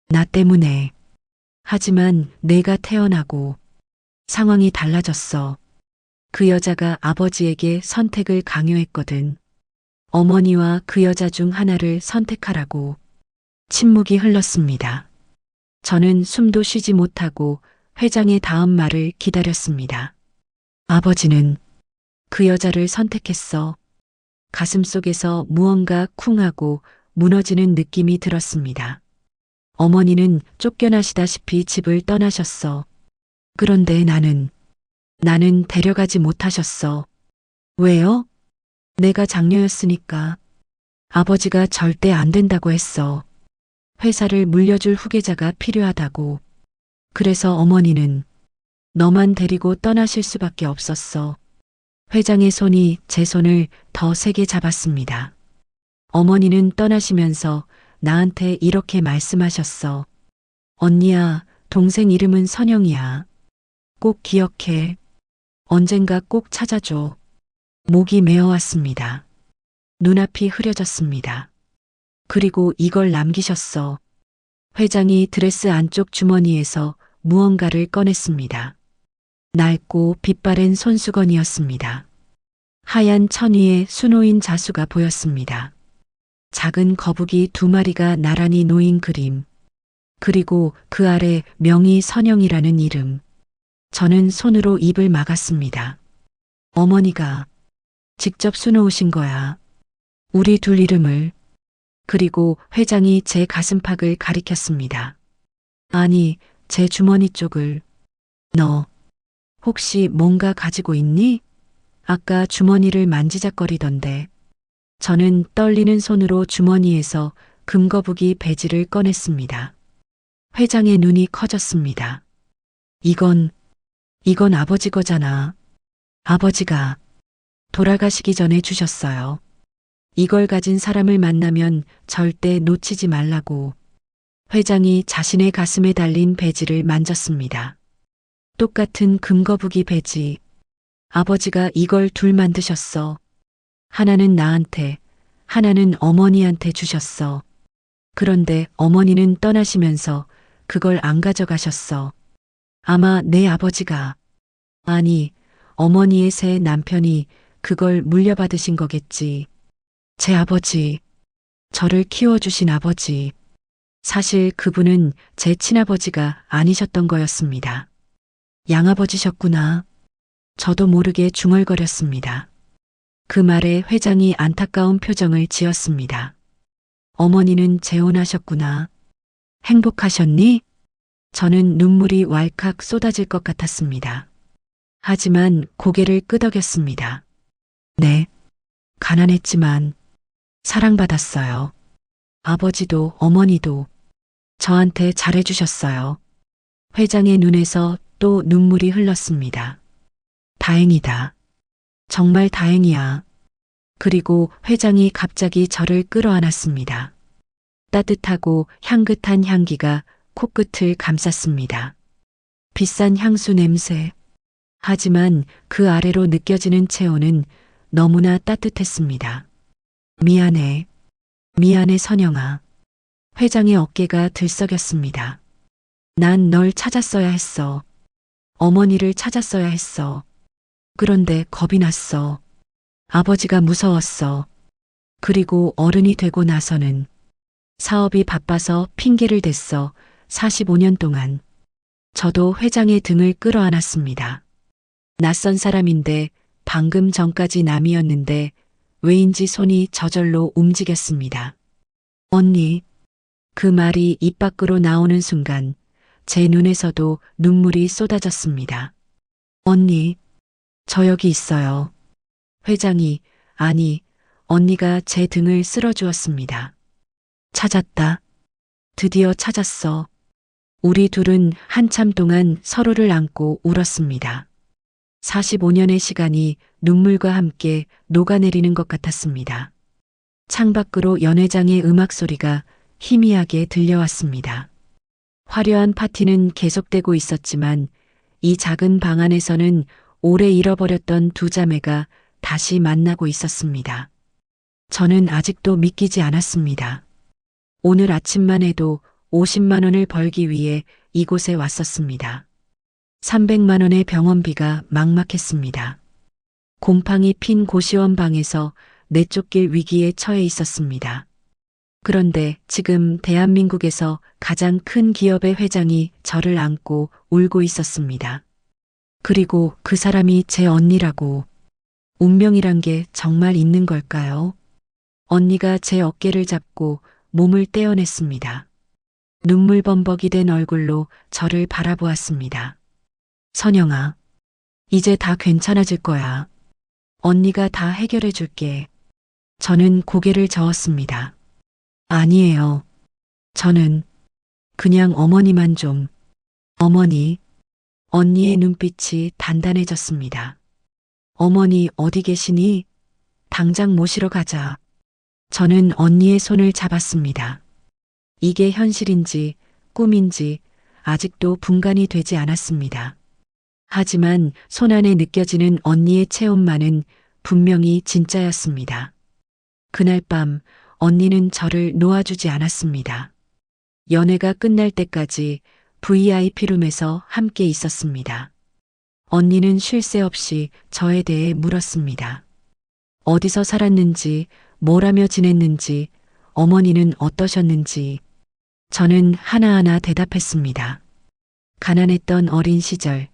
나 때문에. 하지만 내가 태어나고 상황이 달라졌어. 그 여자가 아버지에게 선택을 강요했거든. 어머니와 그 여자 중 하나를 선택하라고. 침묵이 흘렀습니다. 저는 숨도 쉬지 못하고 회장의 다음 말을 기다렸습니다. 아버지는 그 여자를 선택했어. 가슴속에서 무언가 쿵하고 무너지는 느낌이 들었습니다. 어머니는 쫓겨나시다시피 집을 떠나셨어. 그런데 나는 데려가지 못하셨어. 왜요? 내가 장녀였으니까. 아버지가 절대 안 된다고 했어. 회사를 물려줄 후계자가 필요하다고. 그래서 어머니는 너만 데리고 떠나실 수밖에 없었어. 회장의 손이 제 손을 더 세게 잡았습니다. 어머니는 떠나시면서 나한테 이렇게 말씀하셨어. 언니야, 동생 이름은 선영이야. 꼭 기억해. 언젠가 꼭 찾아줘. 목이 메어왔습니다. 눈앞이 흐려졌습니다. 그리고 이걸 남기셨어. 회장이 드레스 안쪽 주머니에서 무언가를 꺼냈습니다. 낡고 빛바랜 손수건이었습니다. 하얀 천 위에 수놓인 자수가 보였습니다. 작은 거북이 2마리가 나란히 놓인 그림. 그리고 그 아래 명의 선영이라는 이름. 저는 손으로 입을 막았습니다. 어머니가 직접 수놓으신 거야. 우리 둘 이름을. 그리고 회장이 제 가슴팍을 가리켰습니다. 아니, 제 주머니 쪽을. 너 혹시 뭔가 가지고 있니? 아까 주머니를 만지작거리던데. 저는 떨리는 손으로 주머니에서 금거북이 배지를 꺼냈습니다. 회장의 눈이 커졌습니다. 이건 아버지 거잖아. 아버지가 돌아가시기 전에 주셨어요. 이걸 가진 사람을 만나면 절대 놓치지 말라고. 회장이 자신의 가슴에 달린 배지를 만졌습니다. 똑같은 금거북이 배지. 아버지가 이걸 둘 만드셨어. 하나는 나한테, 하나는 어머니한테 주셨어. 그런데 어머니는 떠나시면서 그걸 안 가져가셨어. 아마 내 아버지가, 아니, 어머니의 새 남편이 그걸 물려받으신 거겠지. 제 아버지, 저를 키워주신 아버지. 사실 그분은 제 친아버지가 아니셨던 거였습니다. 양아버지셨구나. 저도 모르게 중얼거렸습니다. 그 말에 회장이 안타까운 표정을 지었습니다. 어머니는 재혼하셨구나. 행복하셨니? 저는 눈물이 왈칵 쏟아질 것 같았습니다. 하지만 고개를 끄덕였습니다. 네, 가난했지만 사랑받았어요. 아버지도 어머니도 저한테 잘해주셨어요. 회장의 눈에서 또 눈물이 흘렀습니다. 다행이다. 정말 다행이야. 그리고 회장이 갑자기 저를 끌어안았습니다. 따뜻하고 향긋한 향기가 코끝을 감쌌습니다. 비싼 향수 냄새. 하지만 그 아래로 느껴지는 체온은 너무나 따뜻했습니다. 미안해. 미안해 선영아. 회장의 어깨가 들썩였습니다. 난 널 찾았어야 했어. 어머니를 찾았어야 했어. 그런데 겁이 났어. 아버지가 무서웠어. 그리고 어른이 되고 나서는 사업이 바빠서 핑계를 댔어. 45년 동안. 저도 회장의 등을 끌어안았습니다. 낯선 사람인데 방금 전까지 남이었는데 왜인지 손이 저절로 움직였습니다. 언니. 그 말이 입 밖으로 나오는 순간 제 눈에서도 눈물이 쏟아졌습니다. 언니. 저 여기 있어요. 회장이, 아니, 언니가 제 등을 쓸어주었습니다. 찾았다. 드디어 찾았어. 우리 둘은 한참 동안 서로를 안고 울었습니다. 45년의 시간이 눈물과 함께 녹아내리는 것 같았습니다. 창밖으로 연회장의 음악 소리가 희미하게 들려왔습니다. 화려한 파티는 계속되고 있었지만 이 작은 방 안에서는 오래 잃어버렸던 두 자매가 다시 만나고 있었습니다. 저는 아직도 믿기지 않았습니다. 오늘 아침만 해도 50만 원을 벌기 위해 이곳에 왔었습니다. 300만 원의 병원비가 막막했습니다. 곰팡이 핀 고시원 방에서 내쫓길 위기에 처해 있었습니다. 그런데 지금 대한민국에서 가장 큰 기업의 회장이 저를 안고 울고 있었습니다. 그리고 그 사람이 제 언니라고. 운명이란 게 정말 있는 걸까요? 언니가 제 어깨를 잡고 몸을 떼어냈습니다. 눈물 범벅이 된 얼굴로 저를 바라보았습니다. 선영아, 이제 다 괜찮아질 거야. 언니가 다 해결해 줄게. 저는 고개를 저었습니다. 아니에요. 저는 그냥 어머니만 좀. 어머니. 언니의 눈빛이 단단해졌습니다. 어머니 어디 계시니? 당장 모시러 가자. 저는 언니의 손을 잡았습니다. 이게 현실인지 꿈인지 아직도 분간이 되지 않았습니다. 하지만 손안에 느껴지는 언니의 체온만은 분명히 진짜였습니다. 그날 밤 언니는 저를 놓아주지 않았습니다. 연애가 끝날 때까지 VIP룸에서 함께 있었습니다. 언니는 쉴 새 없이 저에 대해 물었습니다. 어디서 살았는지, 뭘 하며 지냈는지, 어머니는 어떠셨는지. 저는 하나하나 대답했습니다. 가난했던 어린 시절,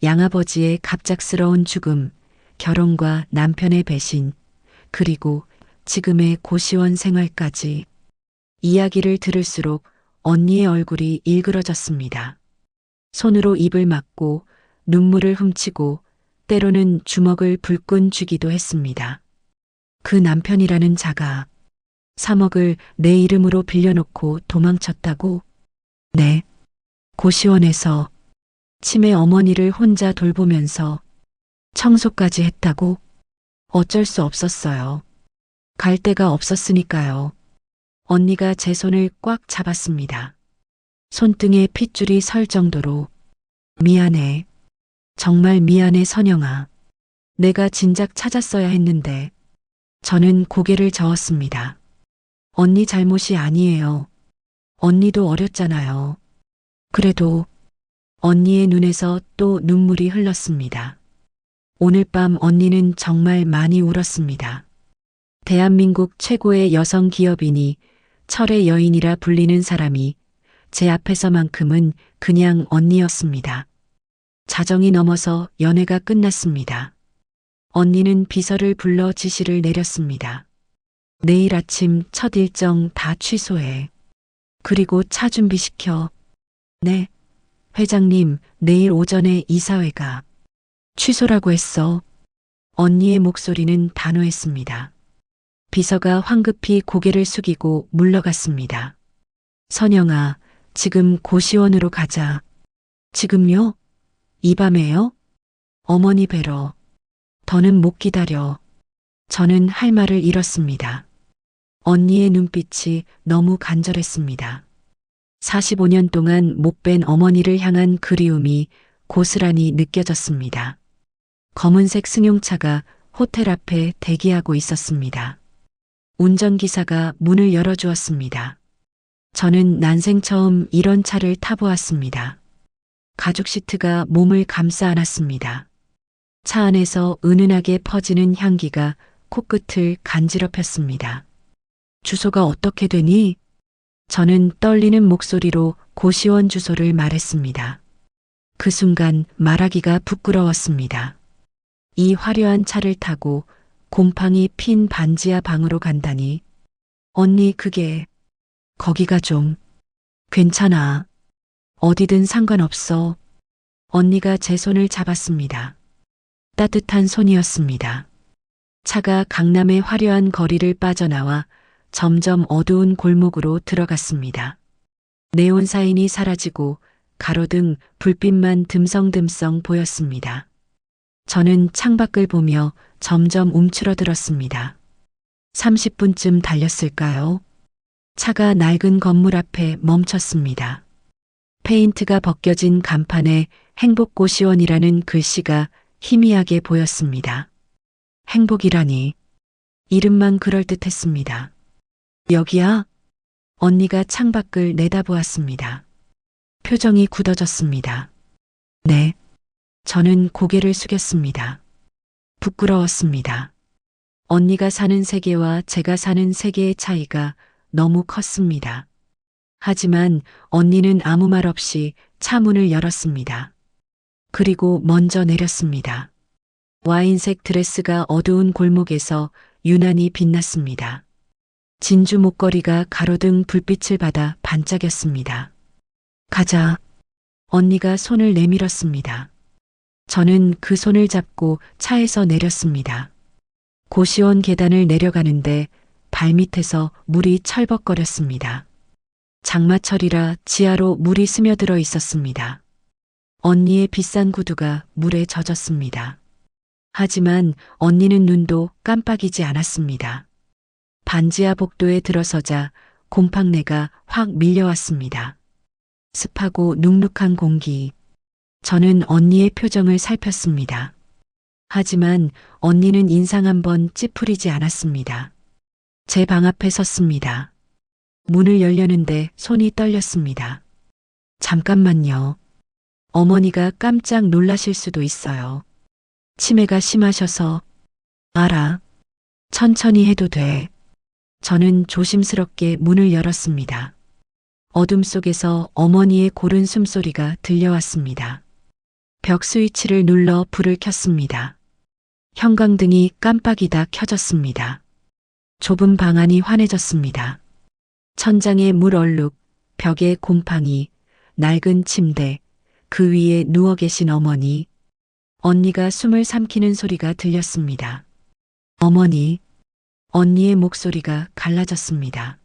양아버지의 갑작스러운 죽음, 결혼과 남편의 배신, 그리고 지금의 고시원 생활까지. 이야기를 들을수록 언니의 얼굴이 일그러졌습니다. 손으로 입을 막고 눈물을 훔치고 때로는 주먹을 불끈 쥐기도 했습니다. 그 남편이라는 자가 3억을 내 이름으로 빌려놓고 도망쳤다고? 네. 고시원에서 치매 어머니를 혼자 돌보면서 청소까지 했다고? 어쩔 수 없었어요. 갈 데가 없었으니까요. 언니가 제 손을 꽉 잡았습니다. 손등에 핏줄이 설 정도로. 미안해. 정말 미안해 선영아. 내가 진작 찾았어야 했는데. 저는 고개를 저었습니다. 언니 잘못이 아니에요. 언니도 어렸잖아요. 그래도 언니의 눈에서 또 눈물이 흘렀습니다. 오늘 밤 언니는 정말 많이 울었습니다. 대한민국 최고의 여성 기업인이 철의 여인이라 불리는 사람이 제 앞에서만큼은 그냥 언니였습니다. 자정이 넘어서 연애가 끝났습니다. 언니는 비서를 불러 지시를 내렸습니다. 내일 아침 첫 일정 다 취소해. 그리고 차 준비시켜. 네. 회장님, 내일 오전에 이사회가. 취소라고 했어. 언니의 목소리는 단호했습니다. 비서가 황급히 고개를 숙이고 물러갔습니다. 선영아, 지금 고시원으로 가자. 지금요? 이 밤에요? 어머니 뵈러. 더는 못 기다려. 저는 할 말을 잃었습니다. 언니의 눈빛이 너무 간절했습니다. 45년 동안 못 뵌 어머니를 향한 그리움이 고스란히 느껴졌습니다. 검은색 승용차가 호텔 앞에 대기하고 있었습니다. 운전기사가 문을 열어주었습니다. 저는 난생 처음 이런 차를 타보았습니다. 가죽 시트가 몸을 감싸 안았습니다. 차 안에서 은은하게 퍼지는 향기가 코끝을 간지럽혔습니다. 주소가 어떻게 되니? 저는 떨리는 목소리로 고시원 주소를 말했습니다. 그 순간 말하기가 부끄러웠습니다. 이 화려한 차를 타고 곰팡이 핀 반지하 방으로 간다니. 언니 거기가 좀 괜찮아. 어디든 상관없어. 언니가 제 손을 잡았습니다. 따뜻한 손이었습니다. 차가 강남의 화려한 거리를 빠져나와 점점 어두운 골목으로 들어갔습니다. 네온 사인이 사라지고 가로등 불빛만 듬성듬성 보였습니다. 저는 창밖을 보며 점점 움츠러들었습니다. 30분쯤 달렸을까요? 차가 낡은 건물 앞에 멈췄습니다. 페인트가 벗겨진 간판에 행복고시원이라는 글씨가 희미하게 보였습니다. 행복이라니. 이름만 그럴듯했습니다. 여기야? 언니가 창밖을 내다보았습니다. 표정이 굳어졌습니다. 네. 저는 고개를 숙였습니다. 부끄러웠습니다. 언니가 사는 세계와 제가 사는 세계의 차이가 너무 컸습니다. 하지만 언니는 아무 말 없이 차 문을 열었습니다. 그리고 먼저 내렸습니다. 와인색 드레스가 어두운 골목에서 유난히 빛났습니다. 진주 목걸이가 가로등 불빛을 받아 반짝였습니다. 가자. 언니가 손을 내밀었습니다. 저는 그 손을 잡고 차에서 내렸습니다. 고시원 계단을 내려가는데 발밑에서 물이 철벅거렸습니다. 장마철이라 지하로 물이 스며들어 있었습니다. 언니의 비싼 구두가 물에 젖었습니다. 하지만 언니는 눈도 깜빡이지 않았습니다. 반지하 복도에 들어서자 곰팡내가 확 밀려왔습니다. 습하고 눅눅한 공기. 저는 언니의 표정을 살폈습니다. 하지만 언니는 인상 한번 찌푸리지 않았습니다. 제 방 앞에 섰습니다. 문을 열려는데 손이 떨렸습니다. 잠깐만요. 어머니가 깜짝 놀라실 수도 있어요. 치매가 심하셔서. 알아. 천천히 해도 돼. 저는 조심스럽게 문을 열었습니다. 어둠 속에서 어머니의 고른 숨소리가 들려왔습니다. 벽 스위치를 눌러 불을 켰습니다. 형광등이 깜빡이다 켜졌습니다. 좁은 방 안이 환해졌습니다. 천장에 물 얼룩, 벽에 곰팡이, 낡은 침대, 그 위에 누워 계신 어머니. 언니가 숨을 삼키는 소리가 들렸습니다. 어머니. 언니의 목소리가 갈라졌습니다.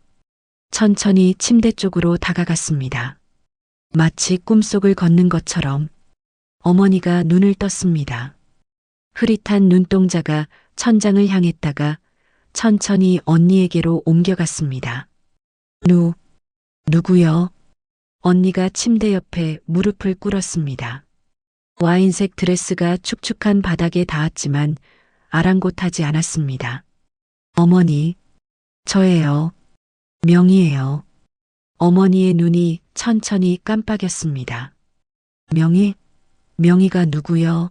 천천히 침대 쪽으로 다가갔습니다. 마치 꿈속을 걷는 것처럼. 어머니가 눈을 떴습니다. 흐릿한 눈동자가 천장을 향했다가 천천히 언니에게로 옮겨갔습니다. 누구요? 언니가 침대 옆에 무릎을 꿇었습니다. 와인색 드레스가 축축한 바닥에 닿았지만 아랑곳하지 않았습니다. 어머니, 저예요. 명희예요. 어머니의 눈이 천천히 깜빡였습니다. 명희가 누구요?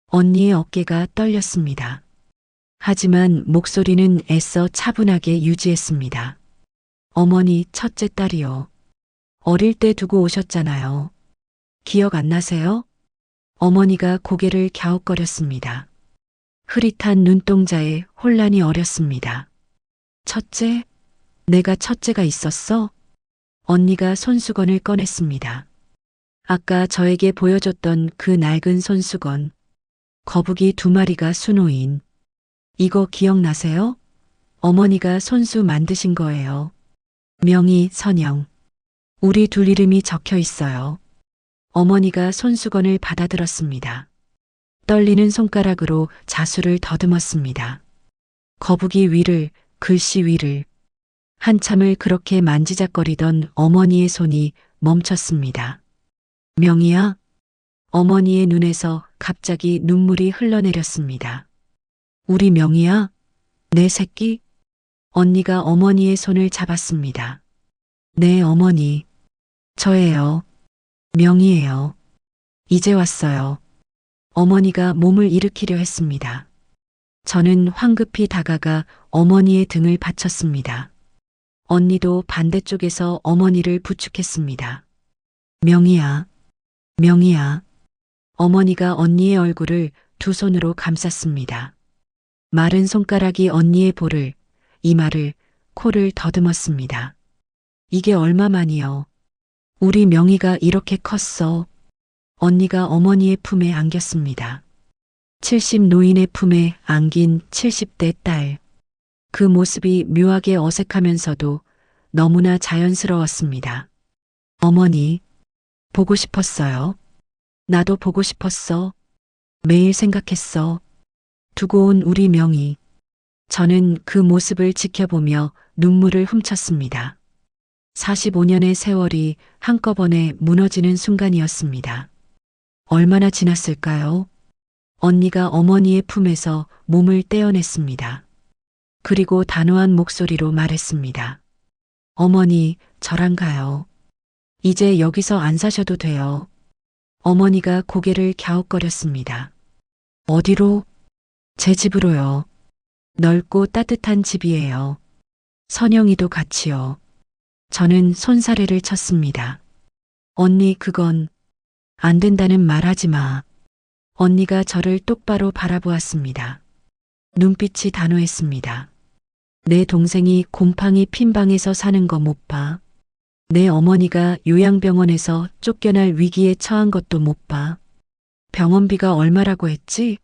언니의 어깨가 떨렸습니다. 하지만 목소리는 애써 차분하게 유지했습니다. 어머니 첫째 딸이요. 어릴 때 두고 오셨잖아요. 기억 안 나세요? 어머니가 고개를 갸웃거렸습니다. 흐릿한 눈동자에 혼란이 어렸습니다. 첫째? 내가 첫째가 있었어? 언니가 손수건을 꺼냈습니다. 아까 저에게 보여줬던 그 낡은 손수건. 거북이 2마리가 수놓인. 이거 기억나세요? 어머니가 손수 만드신 거예요. 명의 선영. 우리 둘 이름이 적혀 있어요. 어머니가 손수건을 받아들었습니다. 떨리는 손가락으로 자수를 더듬었습니다. 거북이 위를, 글씨 위를. 한참을 그렇게 만지작거리던 어머니의 손이 멈췄습니다. 명희야? 어머니의 눈에서 갑자기 눈물이 흘러내렸습니다. 우리 명희야? 내 새끼? 언니가 어머니의 손을 잡았습니다. 네, 어머니. 저예요. 명희예요. 이제 왔어요. 어머니가 몸을 일으키려 했습니다. 저는 황급히 다가가 어머니의 등을 받쳤습니다. 언니도 반대쪽에서 어머니를 부축했습니다. 명희야, 명희야. 어머니가 언니의 얼굴을 2 손으로 감쌌습니다. 마른 손가락이 언니의 볼을, 이마를, 코를 더듬었습니다. 이게 얼마만이요? 우리 명희가 이렇게 컸어. 언니가 어머니의 품에 안겼습니다. 70 노인의 품에 안긴 70대 딸. 그 모습이 묘하게 어색하면서도 너무나 자연스러웠습니다. 어머니, 보고 싶었어요. 나도 보고 싶었어. 매일 생각했어. 두고 온 우리 명희. 저는 그 모습을 지켜보며 눈물을 훔쳤습니다. 45년의 세월이 한꺼번에 무너지는 순간이었습니다. 얼마나 지났을까요? 언니가 어머니의 품에서 몸을 떼어냈습니다. 그리고 단호한 목소리로 말했습니다. 어머니, 저랑 가요. 이제 여기서 안 사셔도 돼요. 어머니가 고개를 갸웃거렸습니다. 어디로? 제 집으로요. 넓고 따뜻한 집이에요. 선영이도 같이요. 저는 손사래를 쳤습니다. 언니, 그건 안 된다는 말 하지 마. 언니가 저를 똑바로 바라보았습니다. 눈빛이 단호했습니다. 내 동생이 곰팡이 핀방에서 사는 거 못 봐. 내 어머니가 요양병원에서 쫓겨날 위기에 처한 것도 못 봐. 병원비가 얼마라고 했지?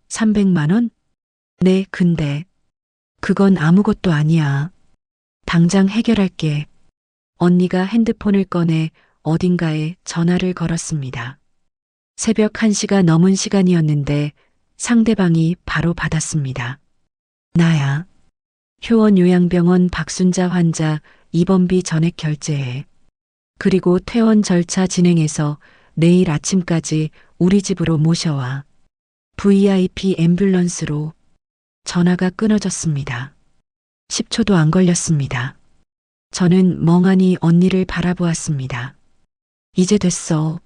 300만 원? 네, 근데 그건 아무것도 아니야. 당장 해결할게. 언니가 핸드폰을 꺼내 어딘가에 전화를 걸었습니다. 새벽 1시가 넘은 시간이었는데 상대방이 바로 받았습니다. 나야. 효원요양병원 박순자 환자 입원비 전액 결제해. 그리고 퇴원 절차 진행해서 내일 아침까지 우리 집으로 모셔와. VIP 앰뷸런스로. 전화가 끊어졌습니다. 10초도 안 걸렸습니다. 저는 멍하니 언니를 바라보았습니다. 이제 됐어.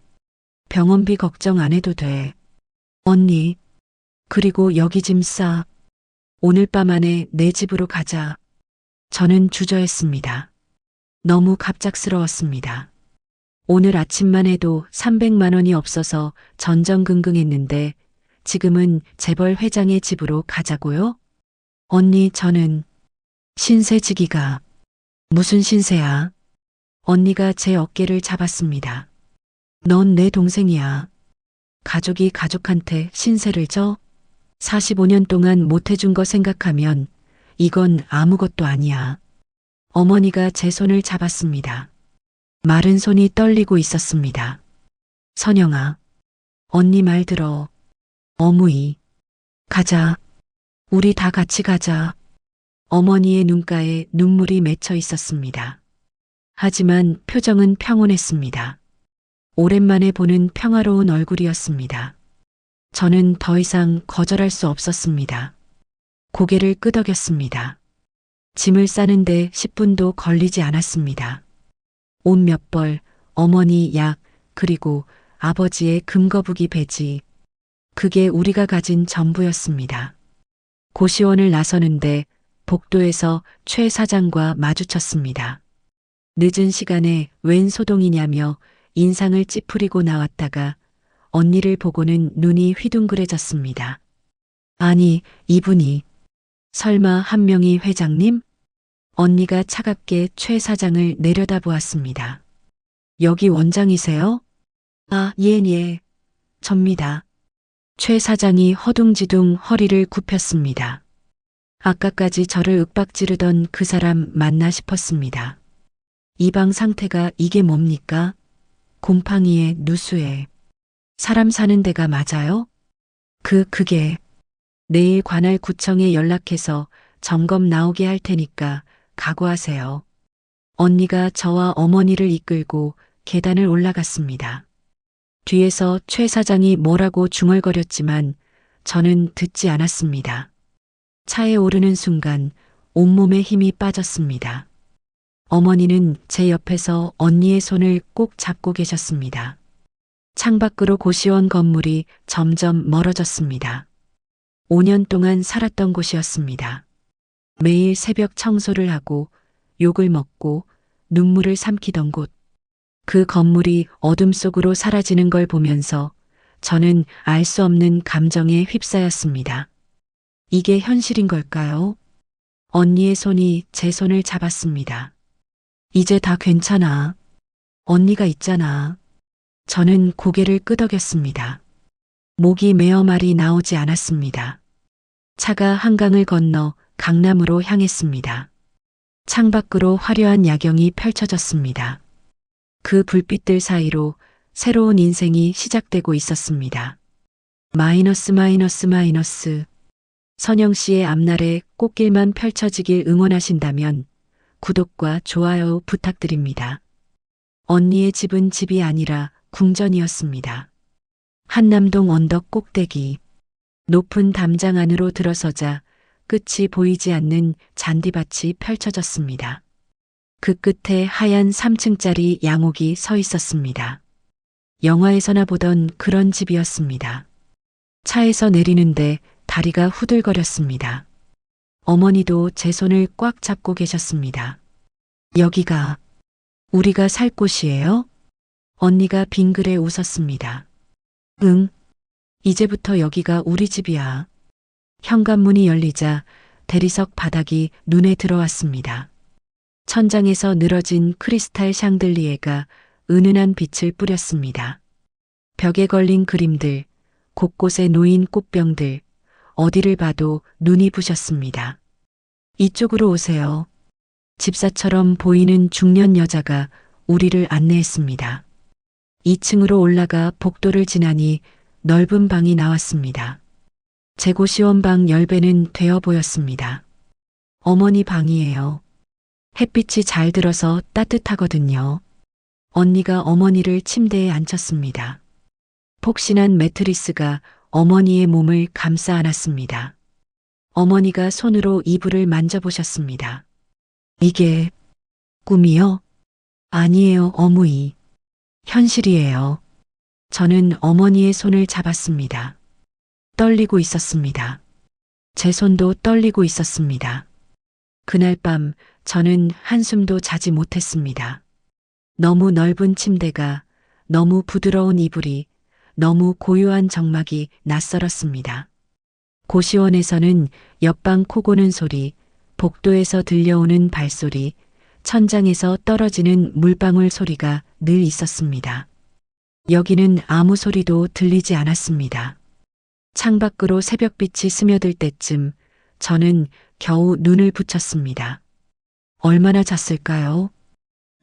병원비 걱정 안 해도 돼. 언니. 그리고 여기 짐 싸. 오늘 밤 안에 내 집으로 가자. 저는 주저했습니다. 너무 갑작스러웠습니다. 오늘 아침만 해도 300만 원이 없어서 전전긍긍했는데 지금은 재벌 회장의 집으로 가자고요? 언니, 저는 신세지기가. 무슨 신세야? 언니가 제 어깨를 잡았습니다. 넌 내 동생이야. 가족이 가족한테 신세를 져? 45년 동안 못해준 거 생각하면 이건 아무것도 아니야. 어머니가 제 손을 잡았습니다. 마른 손이 떨리고 있었습니다. 선영아, 언니 말 들어. 어무이. 가자. 우리 다 같이 가자. 어머니의 눈가에 눈물이 맺혀 있었습니다. 하지만 표정은 평온했습니다. 오랜만에 보는 평화로운 얼굴이었습니다. 저는 더 이상 거절할 수 없었습니다. 고개를 끄덕였습니다. 짐을 싸는데 10분도 걸리지 않았습니다. 옷 몇 벌, 어머니 약, 그리고 아버지의 금거북이 배지. 그게 우리가 가진 전부였습니다. 고시원을 나서는데 복도에서 최 사장과 마주쳤습니다. 늦은 시간에 웬 소동이냐며 인상을 찌푸리고 나왔다가 언니를 보고는 눈이 휘둥그레졌습니다. 아니, 이분이. 설마 한 명이 회장님? 언니가 차갑게 최 사장을 내려다보았습니다. 여기 원장이세요? 아, 예. 접니다. 최 사장이 허둥지둥 허리를 굽혔습니다. 아까까지 저를 윽박지르던 그 사람 맞나 싶었습니다. 이 방 상태가 이게 뭡니까? 곰팡이에 누수에. 사람 사는 데가 맞아요? 그게. 내일 관할 구청에 연락해서 점검 나오게 할 테니까 각오하세요. 언니가 저와 어머니를 이끌고 계단을 올라갔습니다. 뒤에서 최 사장이 뭐라고 중얼거렸지만 저는 듣지 않았습니다. 차에 오르는 순간 온몸에 힘이 빠졌습니다. 어머니는 제 옆에서 언니의 손을 꼭 잡고 계셨습니다. 창밖으로 고시원 건물이 점점 멀어졌습니다. 5년 동안 살았던 곳이었습니다. 매일 새벽 청소를 하고 욕을 먹고 눈물을 삼키던 곳. 그 건물이 어둠 속으로 사라지는 걸 보면서 저는 알 수 없는 감정에 휩싸였습니다. 이게 현실인 걸까요? 언니의 손이 제 손을 잡았습니다. 이제 다 괜찮아. 언니가 있잖아. 저는 고개를 끄덕였습니다. 목이 메어 말이 나오지 않았습니다. 차가 한강을 건너 강남으로 향했습니다. 창밖으로 화려한 야경이 펼쳐졌습니다. 그 불빛들 사이로 새로운 인생이 시작되고 있었습니다. 마이너스. 선영 씨의 앞날에 꽃길만 펼쳐지길 응원하신다면 구독과 좋아요 부탁드립니다. 언니의 집은 집이 아니라 궁전이었습니다. 한남동 언덕 꼭대기. 높은 담장 안으로 들어서자 끝이 보이지 않는 잔디밭이 펼쳐졌습니다. 그 끝에 하얀 3층짜리 양옥이 서 있었습니다. 영화에서나 보던 그런 집이었습니다. 차에서 내리는데 다리가 후들거렸습니다. 어머니도 제 손을 꽉 잡고 계셨습니다. 여기가 우리가 살 곳이에요? 언니가 빙그레 웃었습니다. 응, 이제부터 여기가 우리 집이야. 현관문이 열리자 대리석 바닥이 눈에 들어왔습니다. 천장에서 늘어진 크리스탈 샹들리에가 은은한 빛을 뿌렸습니다. 벽에 걸린 그림들, 곳곳에 놓인 꽃병들, 어디를 봐도 눈이 부셨습니다. 이쪽으로 오세요. 집사처럼 보이는 중년 여자가 우리를 안내했습니다. 2층으로 올라가 복도를 지나니 넓은 방이 나왔습니다. 재고시원 방 10배는 되어 보였습니다. 어머니 방이에요. 햇빛이 잘 들어서 따뜻하거든요. 언니가 어머니를 침대에 앉혔습니다. 폭신한 매트리스가 어머니의 몸을 감싸 안았습니다. 어머니가 손으로 이불을 만져보셨습니다. 이게 꿈이요? 아니에요, 어머니. 현실이에요. 저는 어머니의 손을 잡았습니다. 떨리고 있었습니다. 제 손도 떨리고 있었습니다. 그날 밤 저는 한숨도 자지 못했습니다. 너무 넓은 침대가, 너무 부드러운 이불이, 너무 고요한 정막이 낯설었습니다. 고시원에서는 옆방 코 고는 소리, 복도에서 들려오는 발소리, 천장에서 떨어지는 물방울 소리가 늘 있었습니다. 여기는 아무 소리도 들리지 않았습니다. 창밖으로 새벽빛이 스며들 때쯤 저는 겨우 눈을 붙였습니다. 얼마나 잤을까요?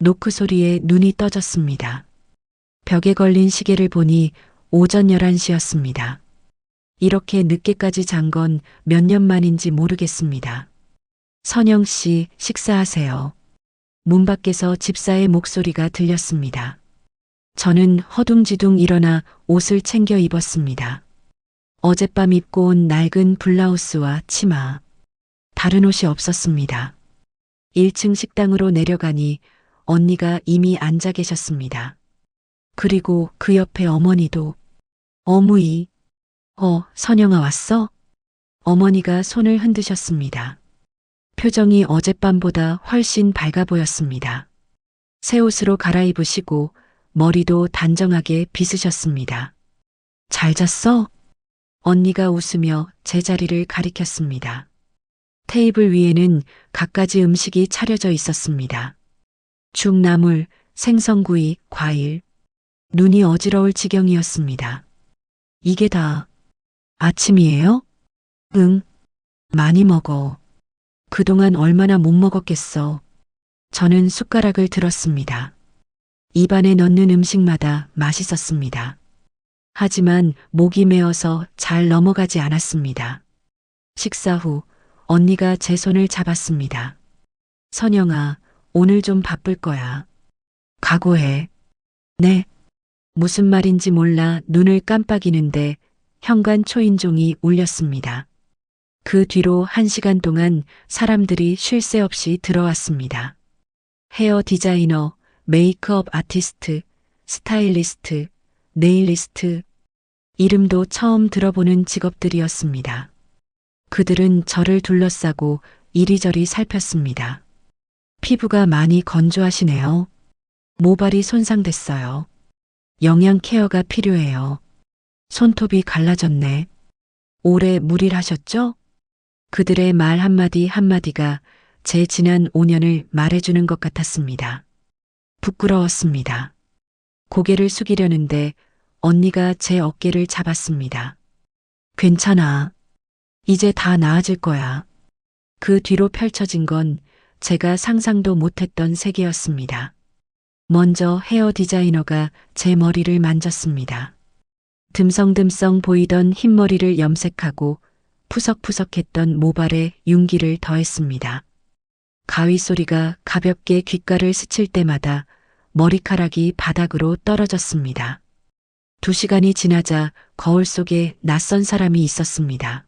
노크 소리에 눈이 떠졌습니다. 벽에 걸린 시계를 보니 오전 11시였습니다. 이렇게 늦게까지 잔 건 몇 년 만인지 모르겠습니다. 선영 씨, 식사하세요. 문 밖에서 집사의 목소리가 들렸습니다. 저는 허둥지둥 일어나 옷을 챙겨 입었습니다. 어젯밤 입고 온 낡은 블라우스와 치마. 다른 옷이 없었습니다. 1층 식당으로 내려가니 언니가 이미 앉아 계셨습니다. 그리고 그 옆에 어머니도. 어머니. 선영아 왔어? 어머니가 손을 흔드셨습니다. 표정이 어젯밤보다 훨씬 밝아 보였습니다. 새 옷으로 갈아입으시고 머리도 단정하게 빗으셨습니다. 잘 잤어? 언니가 웃으며 제 자리를 가리켰습니다. 테이블 위에는 갖가지 음식이 차려져 있었습니다. 죽, 나물, 생선구이, 과일. 눈이 어지러울 지경이었습니다. 이게 다 아침이에요? 응, 많이 먹어. 그동안 얼마나 못 먹었겠어. 저는 숟가락을 들었습니다. 입안에 넣는 음식마다 맛있었습니다. 하지만 목이 메어서 잘 넘어가지 않았습니다. 식사 후 언니가 제 손을 잡았습니다. 선영아, 오늘 좀 바쁠 거야. 각오해. 네. 무슨 말인지 몰라 눈을 깜빡이는데 현관 초인종이 울렸습니다. 그 뒤로 1시간 동안 사람들이 쉴 새 없이 들어왔습니다. 헤어 디자이너, 메이크업 아티스트, 스타일리스트, 네일리스트, 이름도 처음 들어보는 직업들이었습니다. 그들은 저를 둘러싸고 이리저리 살폈습니다. 피부가 많이 건조하시네요. 모발이 손상됐어요. 영양 케어가 필요해요. 손톱이 갈라졌네. 오래 무리하셨죠? 그들의 말 한마디 한마디가 제 지난 5년을 말해주는 것 같았습니다. 부끄러웠습니다. 고개를 숙이려는데 언니가 제 어깨를 잡았습니다. 괜찮아. 이제 다 나아질 거야. 그 뒤로 펼쳐진 건 제가 상상도 못했던 세계였습니다. 먼저 헤어 디자이너가 제 머리를 만졌습니다. 듬성듬성 보이던 흰머리를 염색하고 푸석푸석했던 모발에 윤기를 더했습니다. 가위 소리가 가볍게 귓가를 스칠 때마다 머리카락이 바닥으로 떨어졌습니다. 2시간이 지나자 거울 속에 낯선 사람이 있었습니다.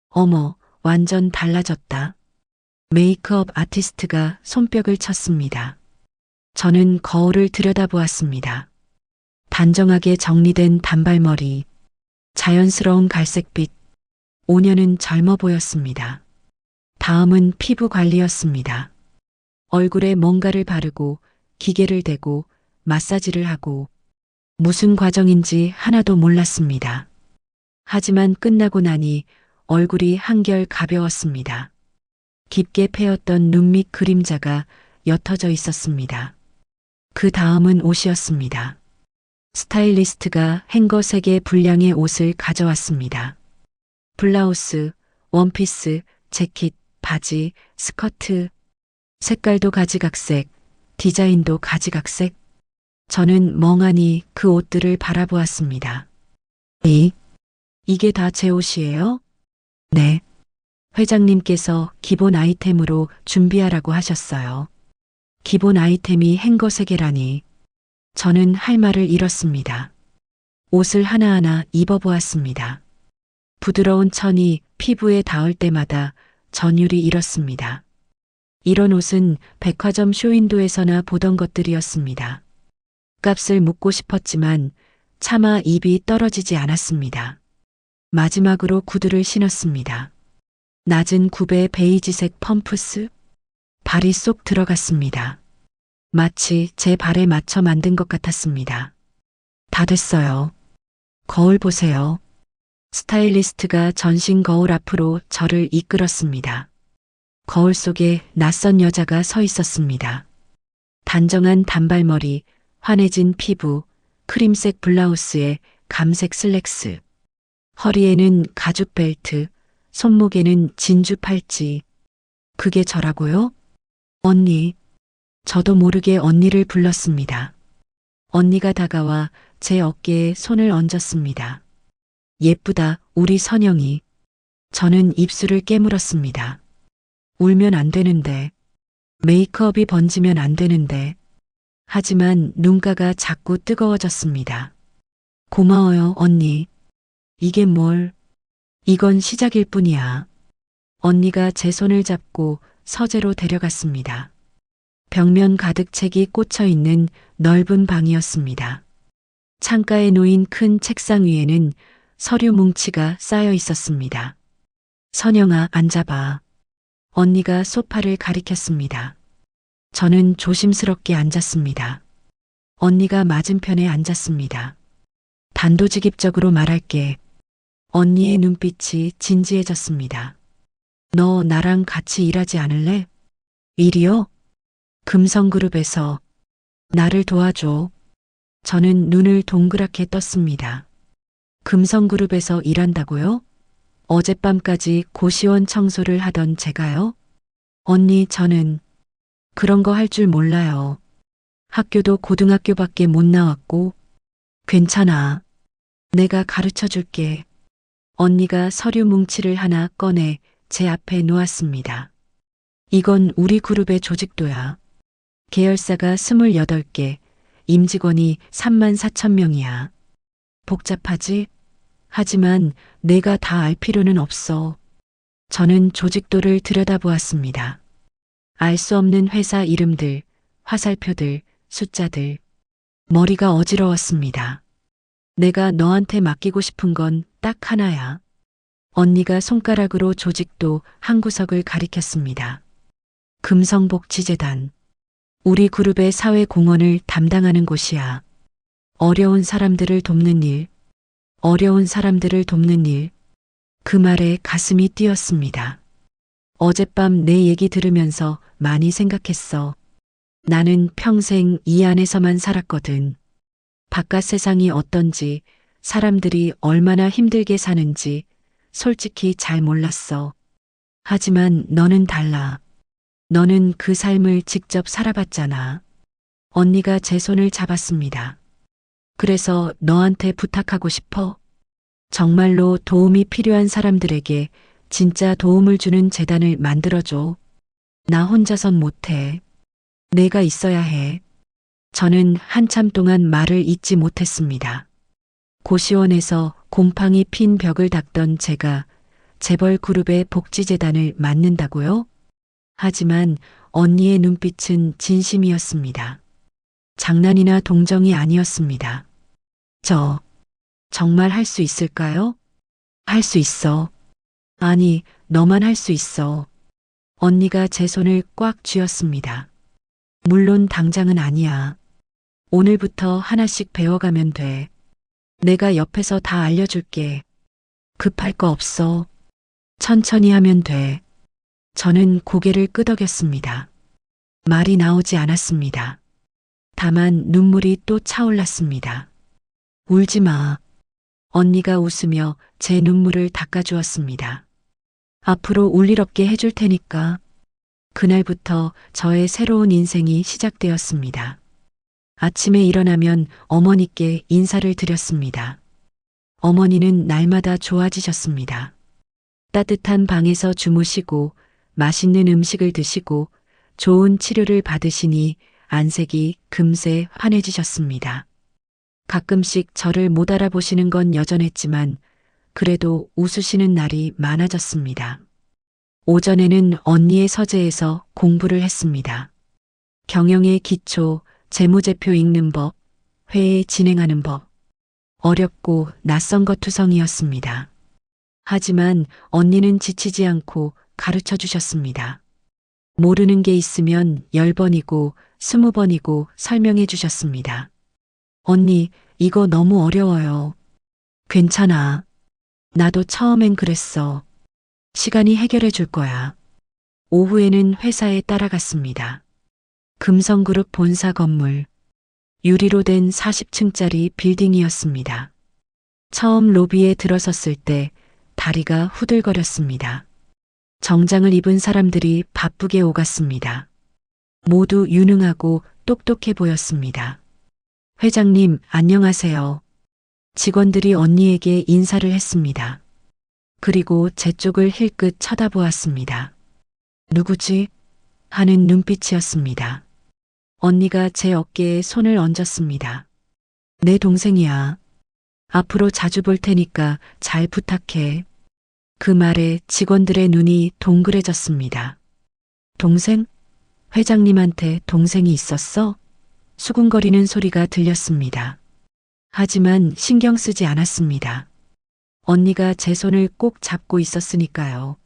어머, 완전 달라졌다. 메이크업 아티스트가 손뼉을 쳤습니다. 저는 거울을 들여다보았습니다. 단정하게 정리된 단발머리, 자연스러운 갈색빛, 5년은 젊어 보였습니다. 다음은 피부 관리였습니다. 얼굴에 뭔가를 바르고 기계를 대고 마사지를 하고 무슨 과정인지 하나도 몰랐습니다. 하지만 끝나고 나니 얼굴이 한결 가벼웠습니다. 깊게 패였던 눈 밑 그림자가 옅어져 있었습니다. 그 다음은 옷이었습니다. 스타일리스트가 행거 3개 분량의 옷을 가져왔습니다. 블라우스, 원피스, 재킷, 바지, 스커트, 색깔도 가지각색, 디자인도 가지각색. 저는 멍하니 그 옷들을 바라보았습니다. 이게 다 제 옷이에요? 네. 회장님께서 기본 아이템으로 준비하라고 하셨어요. 기본 아이템이 행거 3개라니. 저는 할 말을 잃었습니다. 옷을 하나하나 입어보았습니다. 부드러운 천이 피부에 닿을 때마다 전율이 일었습니다. 이런 옷은 백화점 쇼윈도에서나 보던 것들이었습니다. 값을 묻고 싶었지만 차마 입이 떨어지지 않았습니다. 마지막으로 구두를 신었습니다. 낮은 굽의 베이지색 펌프스, 발이 쏙 들어갔습니다. 마치 제 발에 맞춰 만든 것 같았습니다. 다 됐어요. 거울 보세요. 스타일리스트가 전신 거울 앞으로 저를 이끌었습니다. 거울 속에 낯선 여자가 서 있었습니다. 단정한 단발머리, 환해진 피부, 크림색 블라우스에 감색 슬랙스. 허리에는 가죽 벨트, 손목에는 진주 팔찌. 그게 저라고요? 언니. 저도 모르게 언니를 불렀습니다. 언니가 다가와 제 어깨에 손을 얹었습니다. 예쁘다, 우리 선영이. 저는 입술을 깨물었습니다. 울면 안 되는데, 메이크업이 번지면 안 되는데. 하지만 눈가가 자꾸 뜨거워졌습니다. 고마워요, 언니. 이게 뭘? 이건 시작일 뿐이야. 언니가 제 손을 잡고 서재로 데려갔습니다. 벽면 가득 책이 꽂혀 있는 넓은 방이었습니다. 창가에 놓인 큰 책상 위에는 서류 뭉치가 쌓여 있었습니다. 선영아, 앉아봐. 언니가 소파를 가리켰습니다. 저는 조심스럽게 앉았습니다. 언니가 맞은편에 앉았습니다. 단도직입적으로 말할게. 언니의 눈빛이 진지해졌습니다. 너 나랑 같이 일하지 않을래? 일이요? 금성그룹에서 나를 도와줘. 저는 눈을 동그랗게 떴습니다. 금성그룹에서 일한다고요? 어젯밤까지 고시원 청소를 하던 제가요? 언니, 저는 그런 거 할 줄 몰라요. 학교도 고등학교밖에 못 나왔고. 괜찮아. 내가 가르쳐 줄게. 언니가 서류 뭉치를 하나 꺼내 제 앞에 놓았습니다. 이건 우리 그룹의 조직도야. 계열사가 28개, 임직원이 34,000명이야. 복잡하지? 하지만 내가 다 알 필요는 없어. 저는 조직도를 들여다보았습니다. 알 수 없는 회사 이름들, 화살표들, 숫자들. 머리가 어지러웠습니다. 내가 너한테 맡기고 싶은 건 딱 하나야. 언니가 손가락으로 조직도 한 구석을 가리켰습니다. 금성복지재단. 우리 그룹의 사회 공헌을 담당하는 곳이야. 어려운 사람들을 돕는 일, 어려운 사람들을 돕는 일. 그 말에 가슴이 뛰었습니다. 어젯밤 내 얘기 들으면서 많이 생각했어. 나는 평생 이 안에서만 살았거든. 바깥 세상이 어떤지, 사람들이 얼마나 힘들게 사는지 솔직히 잘 몰랐어. 하지만 너는 달라. 너는 그 삶을 직접 살아봤잖아. 언니가 제 손을 잡았습니다. 그래서 너한테 부탁하고 싶어. 정말로 도움이 필요한 사람들에게 진짜 도움을 주는 재단을 만들어줘. 나 혼자선 못해. 내가 있어야 해. 저는 한참 동안 말을 잇지 못했습니다. 고시원에서 곰팡이 핀 벽을 닦던 제가 재벌 그룹의 복지재단을 맡는다고요? 하지만 언니의 눈빛은 진심이었습니다. 장난이나 동정이 아니었습니다. 저 정말 할 수 있을까요? 할 수 있어. 아니, 너만 할 수 있어. 언니가 제 손을 꽉 쥐었습니다. 물론 당장은 아니야. 오늘부터 하나씩 배워가면 돼. 내가 옆에서 다 알려줄게. 급할 거 없어. 천천히 하면 돼. 저는 고개를 끄덕였습니다. 말이 나오지 않았습니다. 다만 눈물이 또 차올랐습니다. 울지 마. 언니가 웃으며 제 눈물을 닦아주었습니다. 앞으로 울 일 없게 해줄 테니까. 그날부터 저의 새로운 인생이 시작되었습니다. 아침에 일어나면 어머니께 인사를 드렸습니다. 어머니는 날마다 좋아지셨습니다. 따뜻한 방에서 주무시고 맛있는 음식을 드시고 좋은 치료를 받으시니 안색이 금세 환해지셨습니다. 가끔씩 저를 못 알아보시는 건 여전했지만 그래도 웃으시는 날이 많아졌습니다. 오전에는 언니의 서재에서 공부를 했습니다. 경영의 기초, 재무제표 읽는 법, 회의 진행하는 법. 어렵고 낯선 것 투성이었습니다. 하지만 언니는 지치지 않고 가르쳐 주셨습니다. 모르는 게 있으면 10번이고 20번이고 설명해 주셨습니다. 언니, 이거 너무 어려워요. 괜찮아. 나도 처음엔 그랬어. 시간이 해결해 줄 거야. 오후에는 회사에 따라갔습니다. 금성그룹 본사 건물. 유리로 된 40층짜리 빌딩이었습니다. 처음 로비에 들어섰을 때 다리가 후들거렸습니다. 정장을 입은 사람들이 바쁘게 오갔습니다. 모두 유능하고 똑똑해 보였습니다. 회장님, 안녕하세요. 직원들이 언니에게 인사를 했습니다. 그리고 제 쪽을 힐끗 쳐다보았습니다. 누구지? 하는 눈빛이었습니다. 언니가 제 어깨에 손을 얹었습니다. 내 동생이야. 앞으로 자주 볼 테니까 잘 부탁해. 그 말에 직원들의 눈이 동그래졌습니다. 동생? 회장님한테 동생이 있었어? 수군거리는 소리가 들렸습니다. 하지만 신경 쓰지 않았습니다. 언니가 제 손을 꼭 잡고 있었으니까요.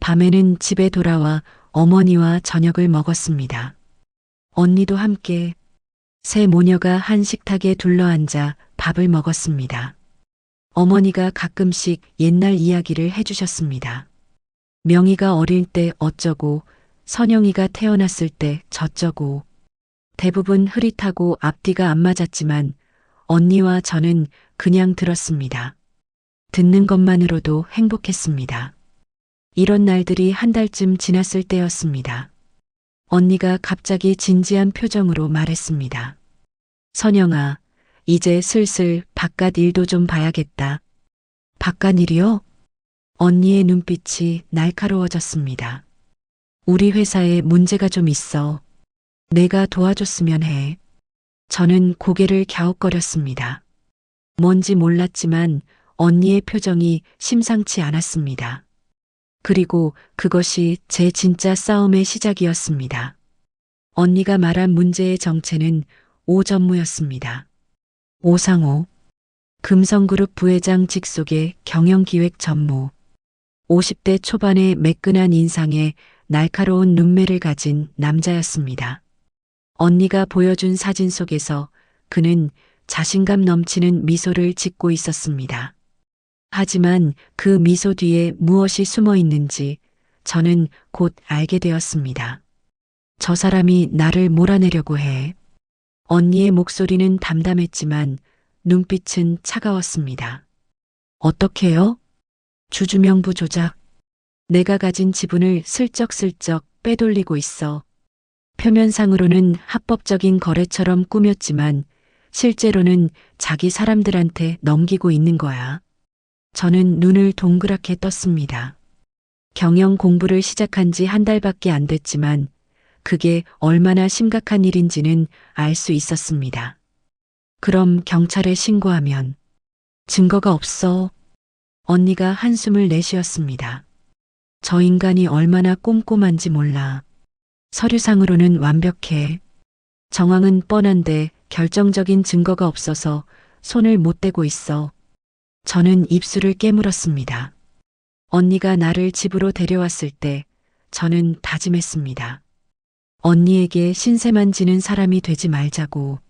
밤에는 집에 돌아와 어머니와 저녁을 먹었습니다. 언니도 함께 세 모녀가 한 식탁에 둘러앉아 밥을 먹었습니다. 어머니가 가끔씩 옛날 이야기를 해주셨습니다. 명희가 어릴 때 어쩌고, 선영이가 태어났을 때 저쩌고, 대부분 흐릿하고 앞뒤가 안 맞았지만 언니와 저는 그냥 들었습니다. 듣는 것만으로도 행복했습니다. 이런 날들이 한 달쯤 지났을 때였습니다. 언니가 갑자기 진지한 표정으로 말했습니다. 선영아, 이제 슬슬 바깥 일도 좀 봐야겠다. 바깥 일이요? 언니의 눈빛이 날카로워졌습니다. 우리 회사에 문제가 좀 있어. 내가 도와줬으면 해. 저는 고개를 갸웃거렸습니다. 뭔지 몰랐지만 언니의 표정이 심상치 않았습니다. 그리고 그것이 제 진짜 싸움의 시작이었습니다. 언니가 말한 문제의 정체는 오전무였습니다. 오상호, 금성그룹 부회장 직속의 경영기획 전무. 50대 초반의 매끈한 인상에 날카로운 눈매를 가진 남자였습니다. 언니가 보여준 사진 속에서 그는 자신감 넘치는 미소를 짓고 있었습니다. 하지만 그 미소 뒤에 무엇이 숨어 있는지 저는 곧 알게 되었습니다. 저 사람이 나를 몰아내려고 해. 언니의 목소리는 담담했지만 눈빛은 차가웠습니다. 어떻게요? 주주명부 조작. 내가 가진 지분을 슬쩍슬쩍 빼돌리고 있어. 표면상으로는 합법적인 거래처럼 꾸몄지만 실제로는 자기 사람들한테 넘기고 있는 거야. 저는 눈을 동그랗게 떴습니다. 경영 공부를 시작한 지 한 달밖에 안 됐지만 그게 얼마나 심각한 일인지는 알 수 있었습니다. 그럼 경찰에 신고하면 증거가 없어. 언니가 한숨을 내쉬었습니다. 저 인간이 얼마나 꼼꼼한지 몰라. 서류상으로는 완벽해. 정황은 뻔한데 결정적인 증거가 없어서 손을 못 대고 있어. 저는 입술을 깨물었습니다. 언니가 나를 집으로 데려왔을 때 저는 다짐했습니다. 언니에게 신세만 지는 사람이 되지 말자고.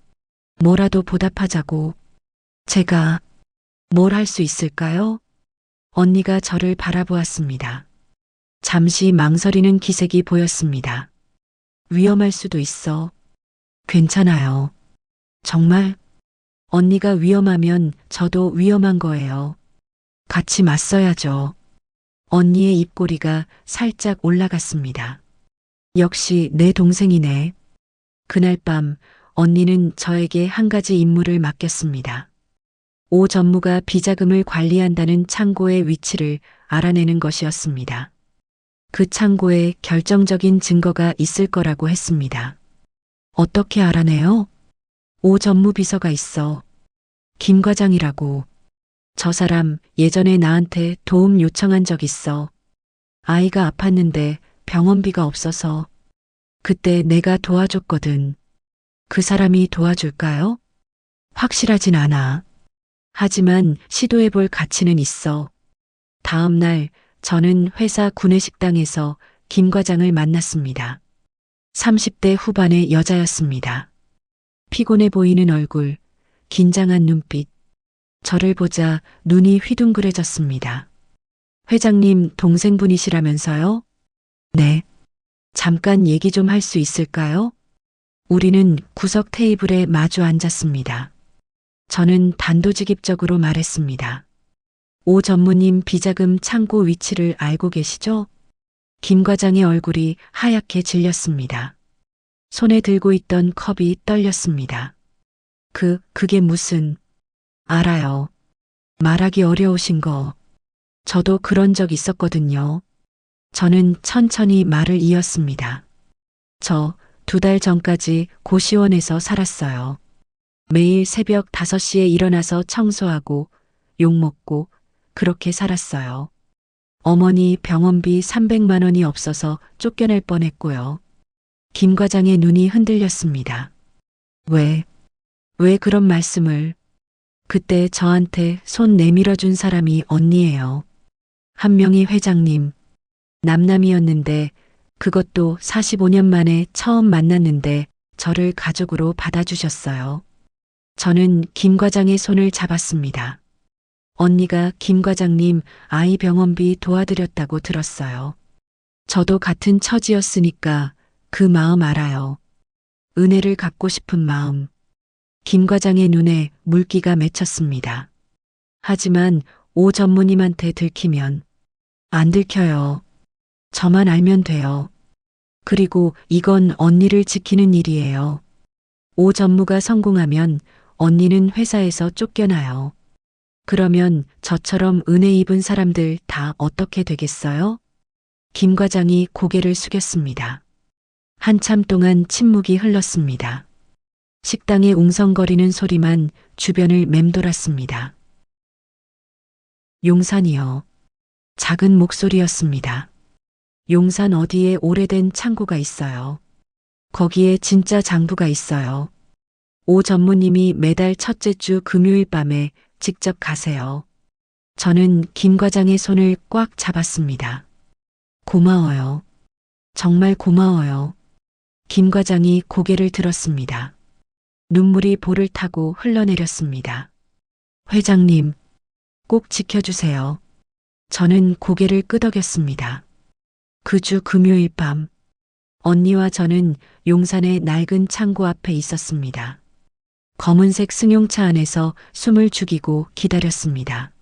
뭐라도 보답하자고. 제가 뭘 할 수 있을까요? 언니가 저를 바라보았습니다. 잠시 망설이는 기색이 보였습니다. 위험할 수도 있어. 괜찮아요. 정말? 언니가 위험하면 저도 위험한 거예요. 같이 맞서야죠. 언니의 입꼬리가 살짝 올라갔습니다. 역시 내 동생이네. 그날 밤 언니는 저에게 한 가지 임무를 맡겼습니다. 오 전무가 비자금을 관리한다는 창고의 위치를 알아내는 것이었습니다. 그 창고에 결정적인 증거가 있을 거라고 했습니다. 어떻게 알아내요? 오 전무 비서가 있어. 김 과장이라고. 저 사람 예전에 나한테 도움 요청한 적 있어. 아이가 아팠는데 병원비가 없어서. 그때 내가 도와줬거든. 그 사람이 도와줄까요? 확실하진 않아. 하지만 시도해볼 가치는 있어. 다음 날 저는 회사 구내식당에서 김 과장을 만났습니다. 30대 후반의 여자였습니다. 피곤해 보이는 얼굴, 긴장한 눈빛. 저를 보자 눈이 휘둥그레졌습니다. 회장님 동생분이시라면서요? 네. 잠깐 얘기 좀 할 수 있을까요? 우리는 구석 테이블에 마주 앉았습니다. 저는 단도직입적으로 말했습니다. 오 전무님 비자금 창고 위치를 알고 계시죠? 김 과장의 얼굴이 하얗게 질렸습니다. 손에 들고 있던 컵이 떨렸습니다. 그게 무슨... 알아요. 말하기 어려우신 거. 저도 그런 적 있었거든요. 저는 천천히 말을 이었습니다. 저 2달 전까지 고시원에서 살았어요. 매일 새벽 5시에 일어나서 청소하고 욕먹고 그렇게 살았어요. 어머니 병원비 300만 원이 없어서 쫓겨날 뻔했고요. 김 과장의 눈이 흔들렸습니다. 왜 그런 말씀을... 그때 저한테 손 내밀어 준 사람이 언니예요. 한 명이 회장님, 남남이었는데 그것도 45년 만에 처음 만났는데 저를 가족으로 받아주셨어요. 저는 김 과장의 손을 잡았습니다. 언니가 김 과장님 아이 병원비 도와드렸다고 들었어요. 저도 같은 처지였으니까 그 마음 알아요. 은혜를 갚고 싶은 마음. 김 과장의 눈에 물기가 맺혔습니다. 하지만 오 전무님한테 들키면 안 들켜요. 저만 알면 돼요. 그리고 이건 언니를 지키는 일이에요. 오 전무가 성공하면 언니는 회사에서 쫓겨나요. 그러면 저처럼 은혜 입은 사람들 다 어떻게 되겠어요? 김 과장이 고개를 숙였습니다. 한참 동안 침묵이 흘렀습니다. 식당의 웅성거리는 소리만 주변을 맴돌았습니다. 용산이요. 작은 목소리였습니다. 용산 어디에 오래된 창고가 있어요. 거기에 진짜 장부가 있어요. 오 전무님이 매달 첫째 주 금요일 밤에 직접 가세요. 저는 김 과장의 손을 꽉 잡았습니다. 고마워요. 정말 고마워요. 김 과장이 고개를 들었습니다. 눈물이 볼을 타고 흘러내렸습니다. 회장님, 꼭 지켜주세요. 저는 고개를 끄덕였습니다. 그 주 금요일 밤, 언니와 저는 용산의 낡은 창고 앞에 있었습니다. 검은색 승용차 안에서 숨을 죽이고 기다렸습니다.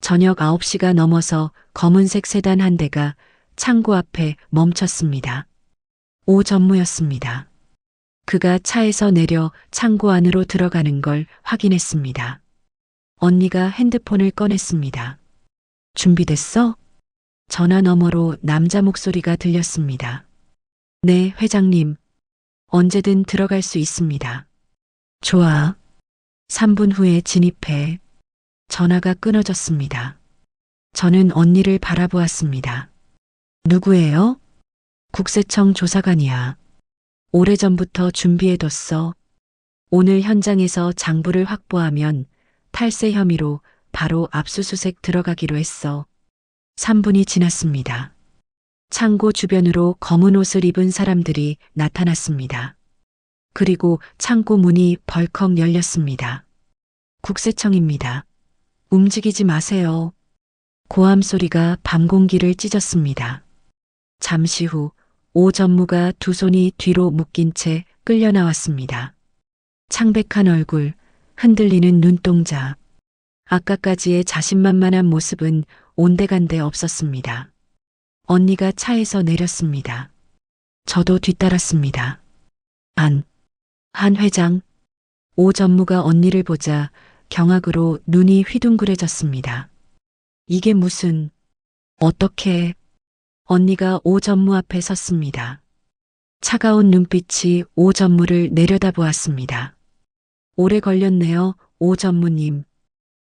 저녁 9시가 넘어서 검은색 세단 한 대가 창고 앞에 멈췄습니다. 오 전무였습니다. 그가 차에서 내려 창고 안으로 들어가는 걸 확인했습니다. 언니가 핸드폰을 꺼냈습니다. 준비됐어? 전화 너머로 남자 목소리가 들렸습니다. 네, 회장님. 언제든 들어갈 수 있습니다. 좋아. 3분 후에 진입해. 전화가 끊어졌습니다. 저는 언니를 바라보았습니다. 누구예요? 국세청 조사관이야. 오래전부터 준비해뒀어. 오늘 현장에서 장부를 확보하면 탈세 혐의로 바로 압수수색 들어가기로 했어. 3분이 지났습니다. 창고 주변으로 검은 옷을 입은 사람들이 나타났습니다. 그리고 창고 문이 벌컥 열렸습니다. 국세청입니다. 움직이지 마세요. 고함 소리가 밤 공기를 찢었습니다. 잠시 후 오 전무가 두 손이 뒤로 묶인 채 끌려 나왔습니다. 창백한 얼굴, 흔들리는 눈동자. 아까까지의 자신만만한 모습은 온데간데 없었습니다. 언니가 차에서 내렸습니다. 저도 뒤따랐습니다. 한 회장. 오 전무가 언니를 보자 경악으로 눈이 휘둥그레졌습니다. 이게 무슨, 어떻게. 언니가 오 전무 앞에 섰습니다. 차가운 눈빛이 오 전무를 내려다보았습니다. 오래 걸렸네요, 오 전무님.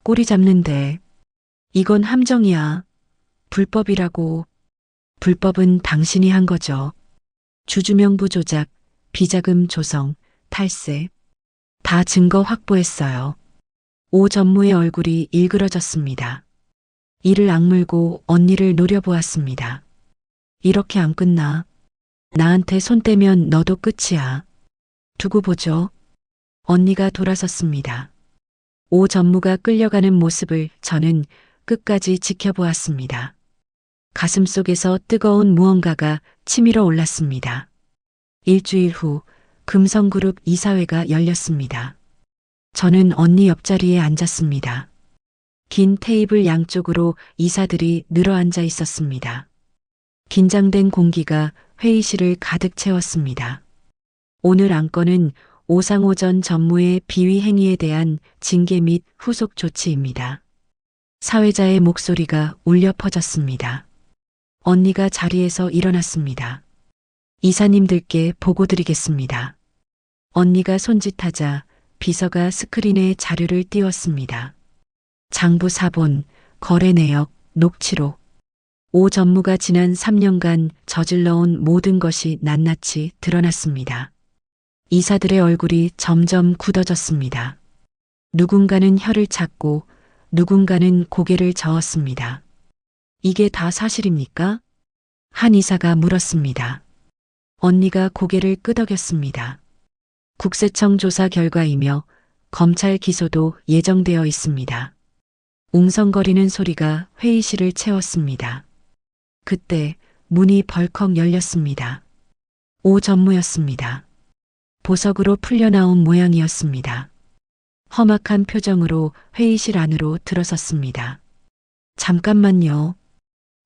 꼬리 잡는데. 이건 함정이야. 불법이라고. 불법은 당신이 한 거죠. 주주명부 조작, 비자금 조성, 탈세. 다 증거 확보했어요. 오 전무의 얼굴이 일그러졌습니다. 이를 악물고 언니를 노려보았습니다. 이렇게 안 끝나. 나한테 손 떼면 너도 끝이야. 두고 보죠. 언니가 돌아섰습니다. 오 전무가 끌려가는 모습을 저는 끝까지 지켜보았습니다. 가슴속에서 뜨거운 무언가가 치밀어 올랐습니다. 일주일 후 금성그룹 이사회가 열렸습니다. 저는 언니 옆자리에 앉았습니다. 긴 테이블 양쪽으로 이사들이 늘어앉아 있었습니다. 긴장된 공기가 회의실을 가득 채웠습니다. 오늘 안건은 오상호 전 전무의 비위 행위에 대한 징계 및 후속 조치입니다. 사회자의 목소리가 울려 퍼졌습니다. 언니가 자리에서 일어났습니다. 이사님들께 보고드리겠습니다. 언니가 손짓하자 비서가 스크린에 자료를 띄웠습니다. 장부 사본, 거래 내역, 녹취록. 오 전무가 지난 3년간 저질러온 모든 것이 낱낱이 드러났습니다. 이사들의 얼굴이 점점 굳어졌습니다. 누군가는 혀를 찾고 누군가는 고개를 저었습니다. 이게 다 사실입니까? 한 이사가 물었습니다. 언니가 고개를 끄덕였습니다. 국세청 조사 결과이며 검찰 기소도 예정되어 있습니다. 웅성거리는 소리가 회의실을 채웠습니다. 그때 문이 벌컥 열렸습니다. 오 전무였습니다. 보석으로 풀려나온 모양이었습니다. 험악한 표정으로 회의실 안으로 들어섰습니다. 잠깐만요.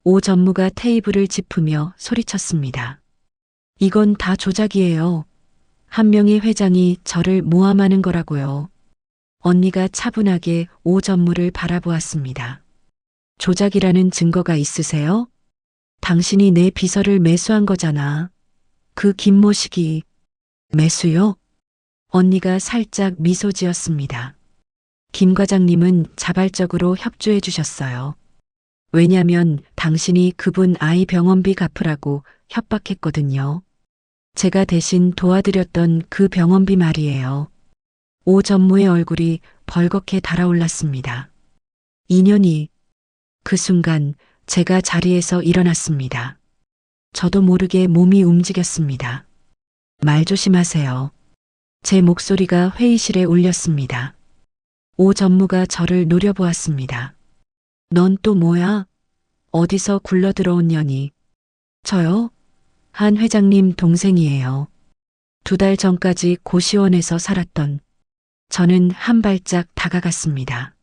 오 전무가 테이블을 짚으며 소리쳤습니다. 이건 다 조작이에요. 한 명의 회장이 저를 모함하는 거라고요. 언니가 차분하게 오 전무를 바라보았습니다. 조작이라는 증거가 있으세요? 당신이 내 비서를 매수한 거잖아. 그 김모식이. 매수요? 언니가 살짝 미소 지었습니다. 김 과장님은 자발적으로 협조해 주셨어요. 왜냐면 당신이 그분 아이 병원비 갚으라고 협박했거든요. 제가 대신 도와드렸던 그 병원비 말이에요. 오 전무의 얼굴이 벌겋게 달아올랐습니다. 2년이. 그 순간 제가 자리에서 일어났습니다. 저도 모르게 몸이 움직였습니다. 말 조심하세요. 제 목소리가 회의실에 울렸습니다. 오 전무가 저를 노려보았습니다. 넌 또 뭐야? 어디서 굴러들어온 년이? 저요? 한 회장님 동생이에요. 2달 전까지 고시원에서 살았던. 저는 한 발짝 다가갔습니다.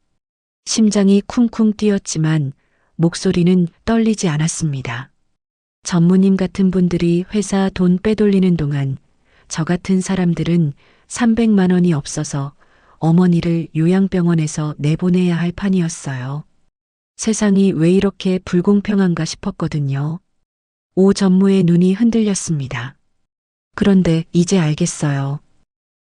심장이 쿵쿵 뛰었지만 목소리는 떨리지 않았습니다. 전무님 같은 분들이 회사 돈 빼돌리는 동안 저 같은 사람들은 300만 원이 없어서 어머니를 요양병원에서 내보내야 할 판이었어요. 세상이 왜 이렇게 불공평한가 싶었거든요. 오 전무의 눈이 흔들렸습니다. 그런데 이제 알겠어요.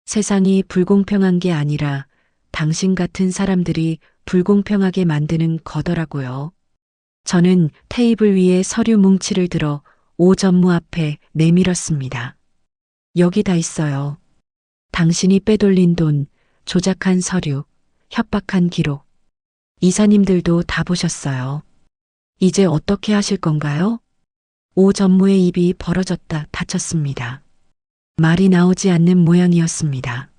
세상이 불공평한 게 아니라 당신 같은 사람들이 불공평하게 만드는 거더라고요. 저는 테이블 위에 서류 뭉치를 들어 오 전무 앞에 내밀었습니다. 여기 다 있어요. 당신이 빼돌린 돈, 조작한 서류, 협박한 기록. 이사님들도 다 보셨어요. 이제 어떻게 하실 건가요? 오 전무의 입이 벌어졌다 닫혔습니다. 말이 나오지 않는 모양이었습니다.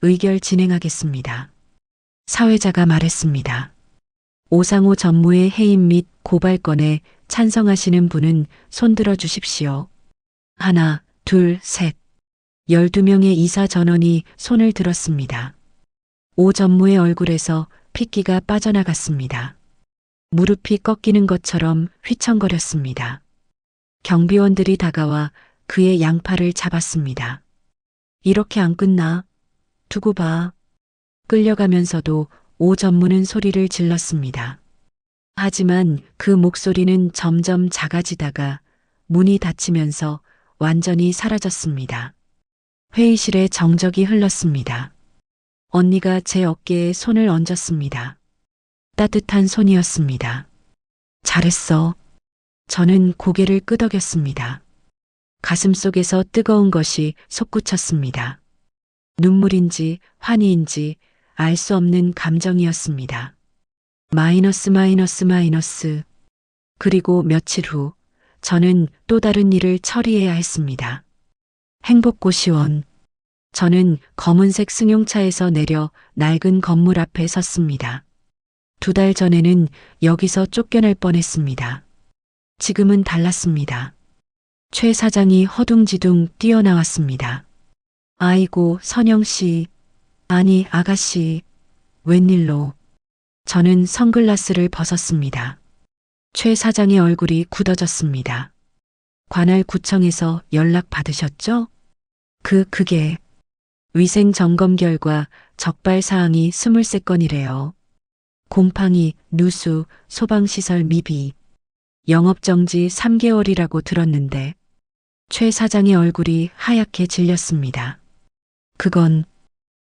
의결 진행하겠습니다. 사회자가 말했습니다. 오상호 전무의 해임 및 고발건에 찬성하시는 분은 손들어 주십시오. 하나, 둘, 셋. 12명의 이사 전원이 손을 들었습니다. 오 전무의 얼굴에서 핏기가 빠져나갔습니다. 무릎이 꺾이는 것처럼 휘청거렸습니다. 경비원들이 다가와 그의 양팔을 잡았습니다. 이렇게 안 끝나. 두고 봐. 끌려가면서도 오 전무는 소리를 질렀습니다. 하지만 그 목소리는 점점 작아지다가 문이 닫히면서 완전히 사라졌습니다. 회의실에 정적이 흘렀습니다. 언니가 제 어깨에 손을 얹었습니다. 따뜻한 손이었습니다. 잘했어. 저는 고개를 끄덕였습니다. 가슴속에서 뜨거운 것이 솟구쳤습니다. 눈물인지 환희인지 알 수 없는 감정이었습니다. 마이너스 마이너스 마이너스. 그리고 며칠 후 저는 또 다른 일을 처리해야 했습니다. 행복고시원. 저는 검은색 승용차에서 내려 낡은 건물 앞에 섰습니다. 2달 전에는 여기서 쫓겨날 뻔했습니다. 지금은 달랐습니다. 최 사장이 허둥지둥 뛰어나왔습니다. 아이고, 선영 씨. 아니, 아가씨. 웬일로. 저는 선글라스를 벗었습니다. 최 사장의 얼굴이 굳어졌습니다. 관할구청에서 연락 받으셨죠? 그게. 위생 점검 결과 적발 사항이 23건이래요. 곰팡이, 누수, 소방시설 미비. 영업정지 3개월이라고 들었는데. 최 사장의 얼굴이 하얗게 질렸습니다. 그건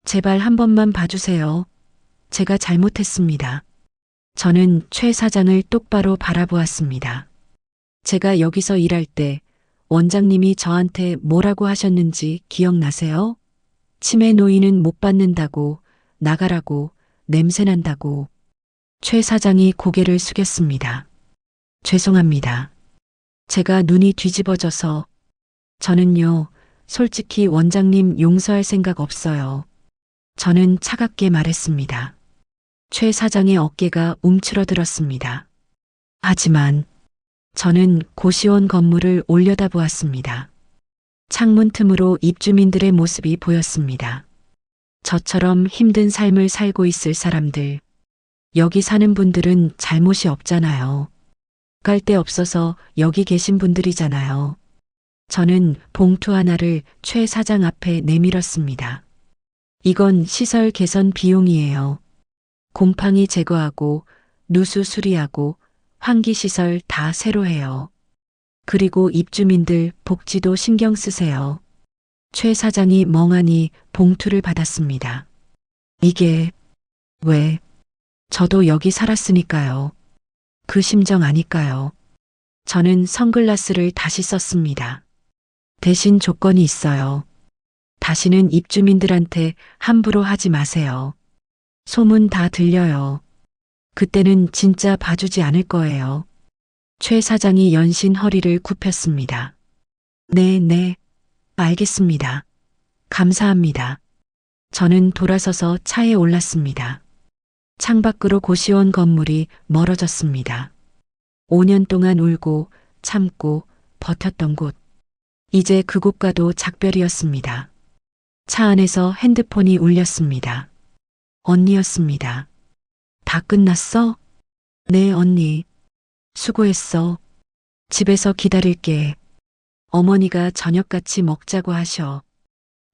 제발 한 번만 봐주세요. 제가 잘못했습니다. 저는 최 사장을 똑바로 바라보았습니다. 제가 여기서 일할 때 원장님이 저한테 뭐라고 하셨는지 기억나세요? 치매 노인은 못 받는다고, 나가라고, 냄새난다고. 최 사장이 고개를 숙였습니다. 죄송합니다. 제가 눈이 뒤집어져서. 저는요, 솔직히 원장님 용서할 생각 없어요. 저는 차갑게 말했습니다. 최 사장의 어깨가 움츠러들었습니다. 하지만 저는 고시원 건물을 올려다보았습니다. 창문 틈으로 입주민들의 모습이 보였습니다. 저처럼 힘든 삶을 살고 있을 사람들, 여기 사는 분들은 잘못이 없잖아요. 갈 데 없어서 여기 계신 분들이잖아요. 저는 봉투 하나를 최 사장 앞에 내밀었습니다. 이건 시설 개선 비용이에요. 곰팡이 제거하고 누수 수리하고 환기시설 다 새로 해요. 그리고 입주민들 복지도 신경 쓰세요. 최 사장이 멍하니 봉투를 받았습니다. 이게 왜? 저도 여기 살았으니까요. 그 심정 아닐까요? 저는 선글라스를 다시 썼습니다. 대신 조건이 있어요. 다시는 입주민들한테 함부로 하지 마세요. 소문 다 들려요. 그때는 진짜 봐주지 않을 거예요. 최 사장이 연신 허리를 굽혔습니다. 네, 알겠습니다. 감사합니다. 저는 돌아서서 차에 올랐습니다. 창밖으로 고시원 건물이 멀어졌습니다. 5년 동안 울고 참고 버텼던 곳. 이제 그곳과도 작별이었습니다. 차 안에서 핸드폰이 울렸습니다. 언니였습니다. 다 끝났어? 네, 언니. 수고했어. 집에서 기다릴게. 어머니가 저녁같이 먹자고 하셔.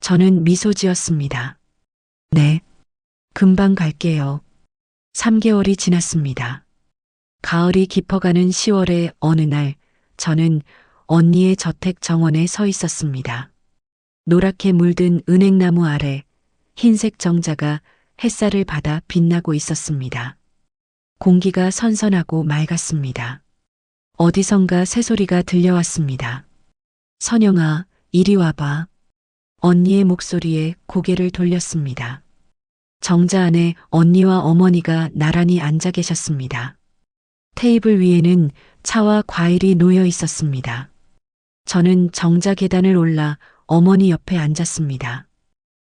저는 미소 지었습니다. 네. 금방 갈게요. 3개월이 지났습니다. 가을이 깊어가는 10월의 어느 날, 저는 언니의 저택 정원에 서 있었습니다. 노랗게 물든 은행나무 아래 흰색 정자가 햇살을 받아 빛나고 있었습니다. 공기가 선선하고 맑았습니다. 어디선가 새소리가 들려왔습니다. 선영아, 이리 와봐. 언니의 목소리에 고개를 돌렸습니다. 정자 안에 언니와 어머니가 나란히 앉아 계셨습니다. 테이블 위에는 차와 과일이 놓여 있었습니다. 저는 정자 계단을 올라 어머니 옆에 앉았습니다.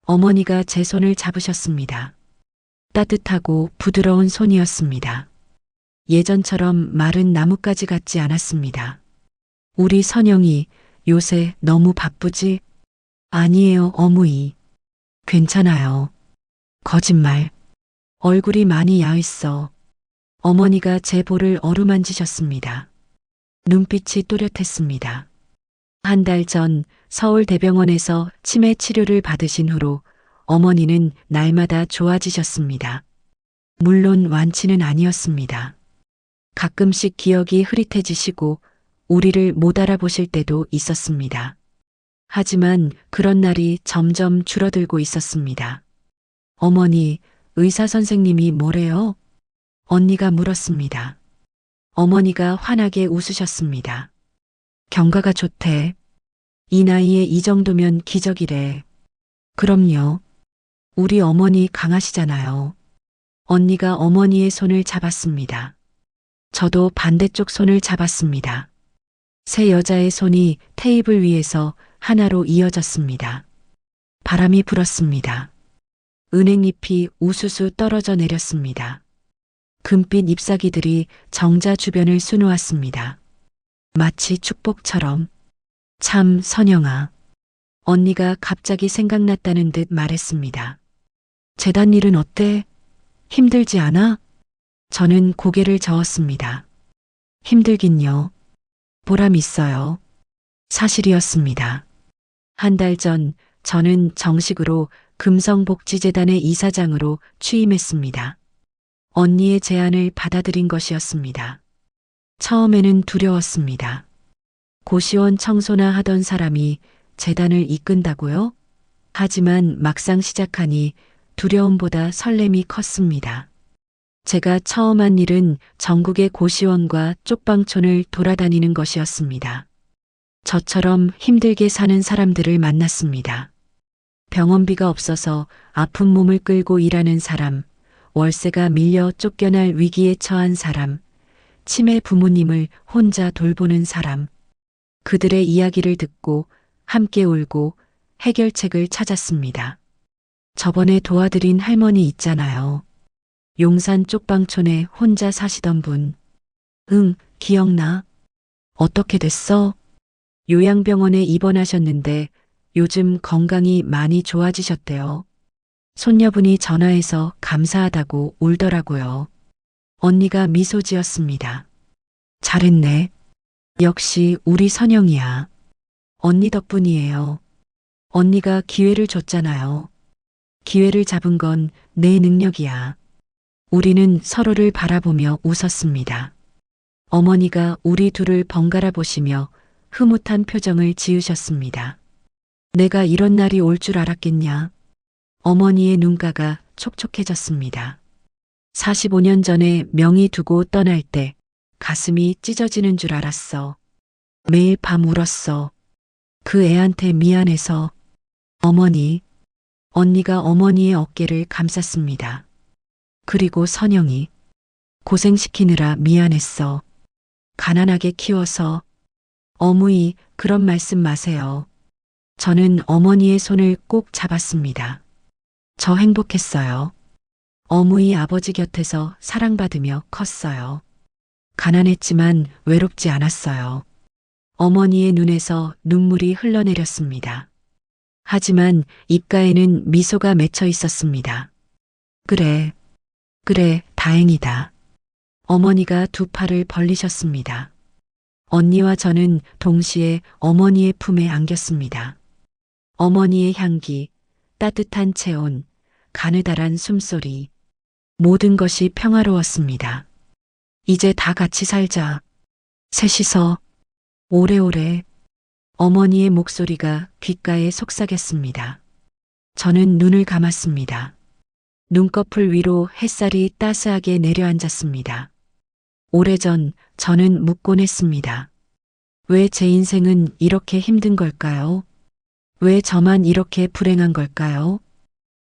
어머니가 제 손을 잡으셨습니다. 따뜻하고 부드러운 손이었습니다. 예전처럼 마른 나뭇가지 같지 않았습니다. 우리 선영이 요새 너무 바쁘지? 아니에요, 어머니. 괜찮아요. 거짓말. 얼굴이 많이 야있어. 어머니가 제 볼을 어루만지셨습니다. 눈빛이 또렷했습니다. 한 달 전 서울대병원에서 치매 치료를 받으신 후로 어머니는 날마다 좋아지셨습니다. 물론 완치는 아니었습니다. 가끔씩 기억이 흐릿해지시고 우리를 못 알아보실 때도 있었습니다. 하지만 그런 날이 점점 줄어들고 있었습니다. 어머니, 의사 선생님이 뭐래요? 언니가 물었습니다. 어머니가 환하게 웃으셨습니다. 경과가 좋대. 이 나이에 이 정도면 기적이래. 그럼요. 우리 어머니 강하시잖아요. 언니가 어머니의 손을 잡았습니다. 저도 반대쪽 손을 잡았습니다. 세 여자의 손이 테이블 위에서 하나로 이어졌습니다. 바람이 불었습니다. 은행잎이 우수수 떨어져 내렸습니다. 금빛 잎사귀들이 정자 주변을 수놓았습니다. 마치 축복처럼. 참, 선영아. 언니가 갑자기 생각났다는 듯 말했습니다. 재단 일은 어때? 힘들지 않아? 저는 고개를 저었습니다. 힘들긴요. 보람 있어요. 사실이었습니다. 한 달 전 저는 정식으로 금성복지재단의 이사장으로 취임했습니다. 언니의 제안을 받아들인 것이었습니다. 처음에는 두려웠습니다. 고시원 청소나 하던 사람이 재단을 이끈다고요? 하지만 막상 시작하니 두려움보다 설렘이 컸습니다. 제가 처음 한 일은 전국의 고시원과 쪽방촌을 돌아다니는 것이었습니다. 저처럼 힘들게 사는 사람들을 만났습니다. 병원비가 없어서 아픈 몸을 끌고 일하는 사람, 월세가 밀려 쫓겨날 위기에 처한 사람, 치매 부모님을 혼자 돌보는 사람, 그들의 이야기를 듣고 함께 울고 해결책을 찾았습니다. 저번에 도와드린 할머니 있잖아요. 용산 쪽방촌에 혼자 사시던 분. 응, 기억나. 어떻게 됐어? 요양병원에 입원하셨는데 요즘 건강이 많이 좋아지셨대요. 손녀분이 전화해서 감사하다고 울더라고요. 언니가 미소 지었습니다. 잘했네. 역시 우리 선영이야. 언니 덕분이에요. 언니가 기회를 줬잖아요. 기회를 잡은 건 내 능력이야. 우리는 서로를 바라보며 웃었습니다. 어머니가 우리 둘을 번갈아 보시며 흐뭇한 표정을 지으셨습니다. 내가 이런 날이 올 줄 알았겠냐? 어머니의 눈가가 촉촉해졌습니다. 45년 전에 명의 두고 떠날 때 가슴이 찢어지는 줄 알았어. 매일 밤 울었어. 그 애한테 미안해서. 어머니, 언니가 어머니의 어깨를 감쌌습니다. 그리고 선영이 고생시키느라 미안했어. 가난하게 키워서. 어머니, 그런 말씀 마세요. 저는 어머니의 손을 꼭 잡았습니다. 저 행복했어요. 어머니 아버지 곁에서 사랑받으며 컸어요. 가난했지만 외롭지 않았어요. 어머니의 눈에서 눈물이 흘러내렸습니다. 하지만 입가에는 미소가 맺혀 있었습니다. 그래, 다행이다. 어머니가 두 팔을 벌리셨습니다. 언니와 저는 동시에 어머니의 품에 안겼습니다. 어머니의 향기, 따뜻한 체온, 가느다란 숨소리, 모든 것이 평화로웠습니다. 이제 다 같이 살자. 셋이서 오래오래. 어머니의 목소리가 귓가에 속삭였습니다. 저는 눈을 감았습니다. 눈꺼풀 위로 햇살이 따스하게 내려앉았습니다. 오래전 저는 묻곤 했습니다. 왜 제 인생은 이렇게 힘든 걸까요? 왜 저만 이렇게 불행한 걸까요?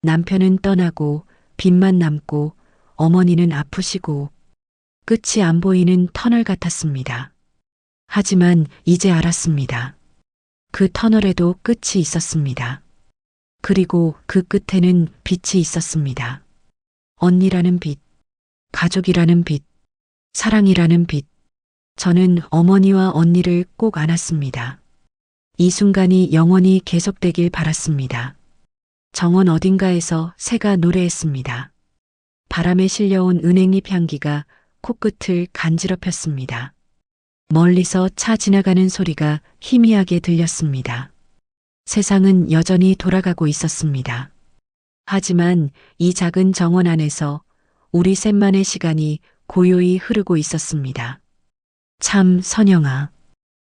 남편은 떠나고 빚만 남고 어머니는 아프시고 끝이 안 보이는 터널 같았습니다. 하지만 이제 알았습니다. 그 터널에도 끝이 있었습니다. 그리고 그 끝에는 빛이 있었습니다. 언니라는 빛, 가족이라는 빛, 사랑이라는 빛. 저는 어머니와 언니를 꼭 안았습니다. 이 순간이 영원히 계속되길 바랐습니다. 정원 어딘가에서 새가 노래했습니다. 바람에 실려온 은행잎 향기가 코끝을 간지럽혔습니다. 멀리서 차 지나가는 소리가 희미하게 들렸습니다. 세상은 여전히 돌아가고 있었습니다. 하지만 이 작은 정원 안에서 우리 셋만의 시간이 고요히 흐르고 있었습니다. 참, 선영아.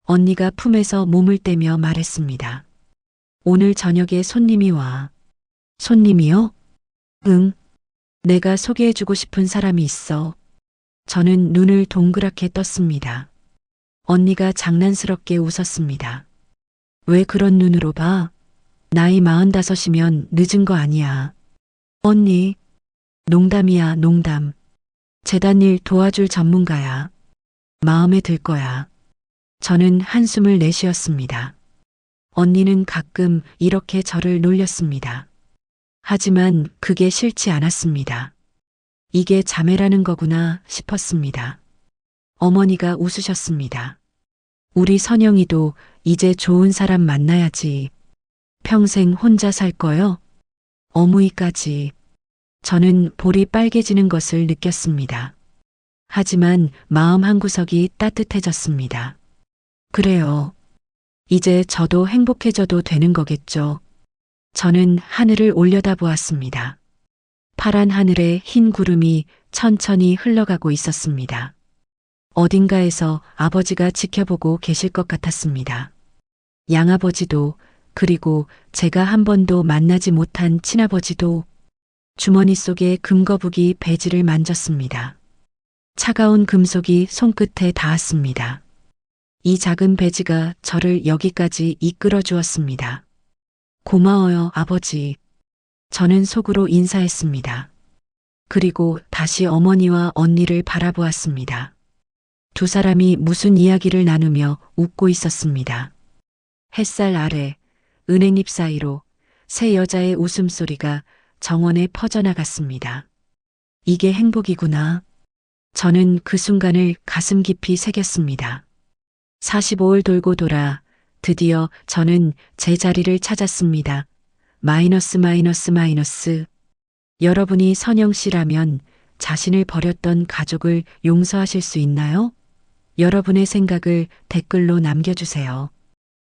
언니가 품에서 몸을 떼며 말했습니다. 오늘 저녁에 손님이 와. 손님이요? 응. 내가 소개해주고 싶은 사람이 있어. 저는 눈을 동그랗게 떴습니다. 언니가 장난스럽게 웃었습니다. 왜 그런 눈으로 봐? 나이 45이면 늦은 거 아니야. 언니, 농담이야, 농담. 재단일 도와줄 전문가야. 마음에 들 거야. 저는 한숨을 내쉬었습니다. 언니는 가끔 이렇게 저를 놀렸습니다. 하지만 그게 싫지 않았습니다. 이게 자매라는 거구나 싶었습니다. 어머니가 웃으셨습니다. 우리 선영이도 이제 좋은 사람 만나야지. 평생 혼자 살 거요? 어머니까지. 저는 볼이 빨개지는 것을 느꼈습니다. 하지만 마음 한구석이 따뜻해졌습니다. 그래요. 이제 저도 행복해져도 되는 거겠죠. 저는 하늘을 올려다보았습니다. 파란 하늘에 흰 구름이 천천히 흘러가고 있었습니다. 어딘가에서 아버지가 지켜보고 계실 것 같았습니다. 양아버지도, 그리고 제가 한 번도 만나지 못한 친아버지도. 주머니 속에 금거북이 배지를 만졌습니다. 차가운 금속이 손끝에 닿았습니다. 이 작은 배지가 저를 여기까지 이끌어 주었습니다. 고마워요, 아버지. 저는 속으로 인사했습니다. 그리고 다시 어머니와 언니를 바라보았습니다. 두 사람이 무슨 이야기를 나누며 웃고 있었습니다. 햇살 아래 은행잎 사이로 새 여자의 웃음소리가 정원에 퍼져나갔습니다. 이게 행복이구나. 저는 그 순간을 가슴 깊이 새겼습니다. 45일 돌고 돌아 드디어 저는 제 자리를 찾았습니다. 마이너스 마이너스 마이너스. 여러분이 선영 씨라면 자신을 버렸던 가족을 용서하실 수 있나요? 여러분의 생각을 댓글로 남겨주세요.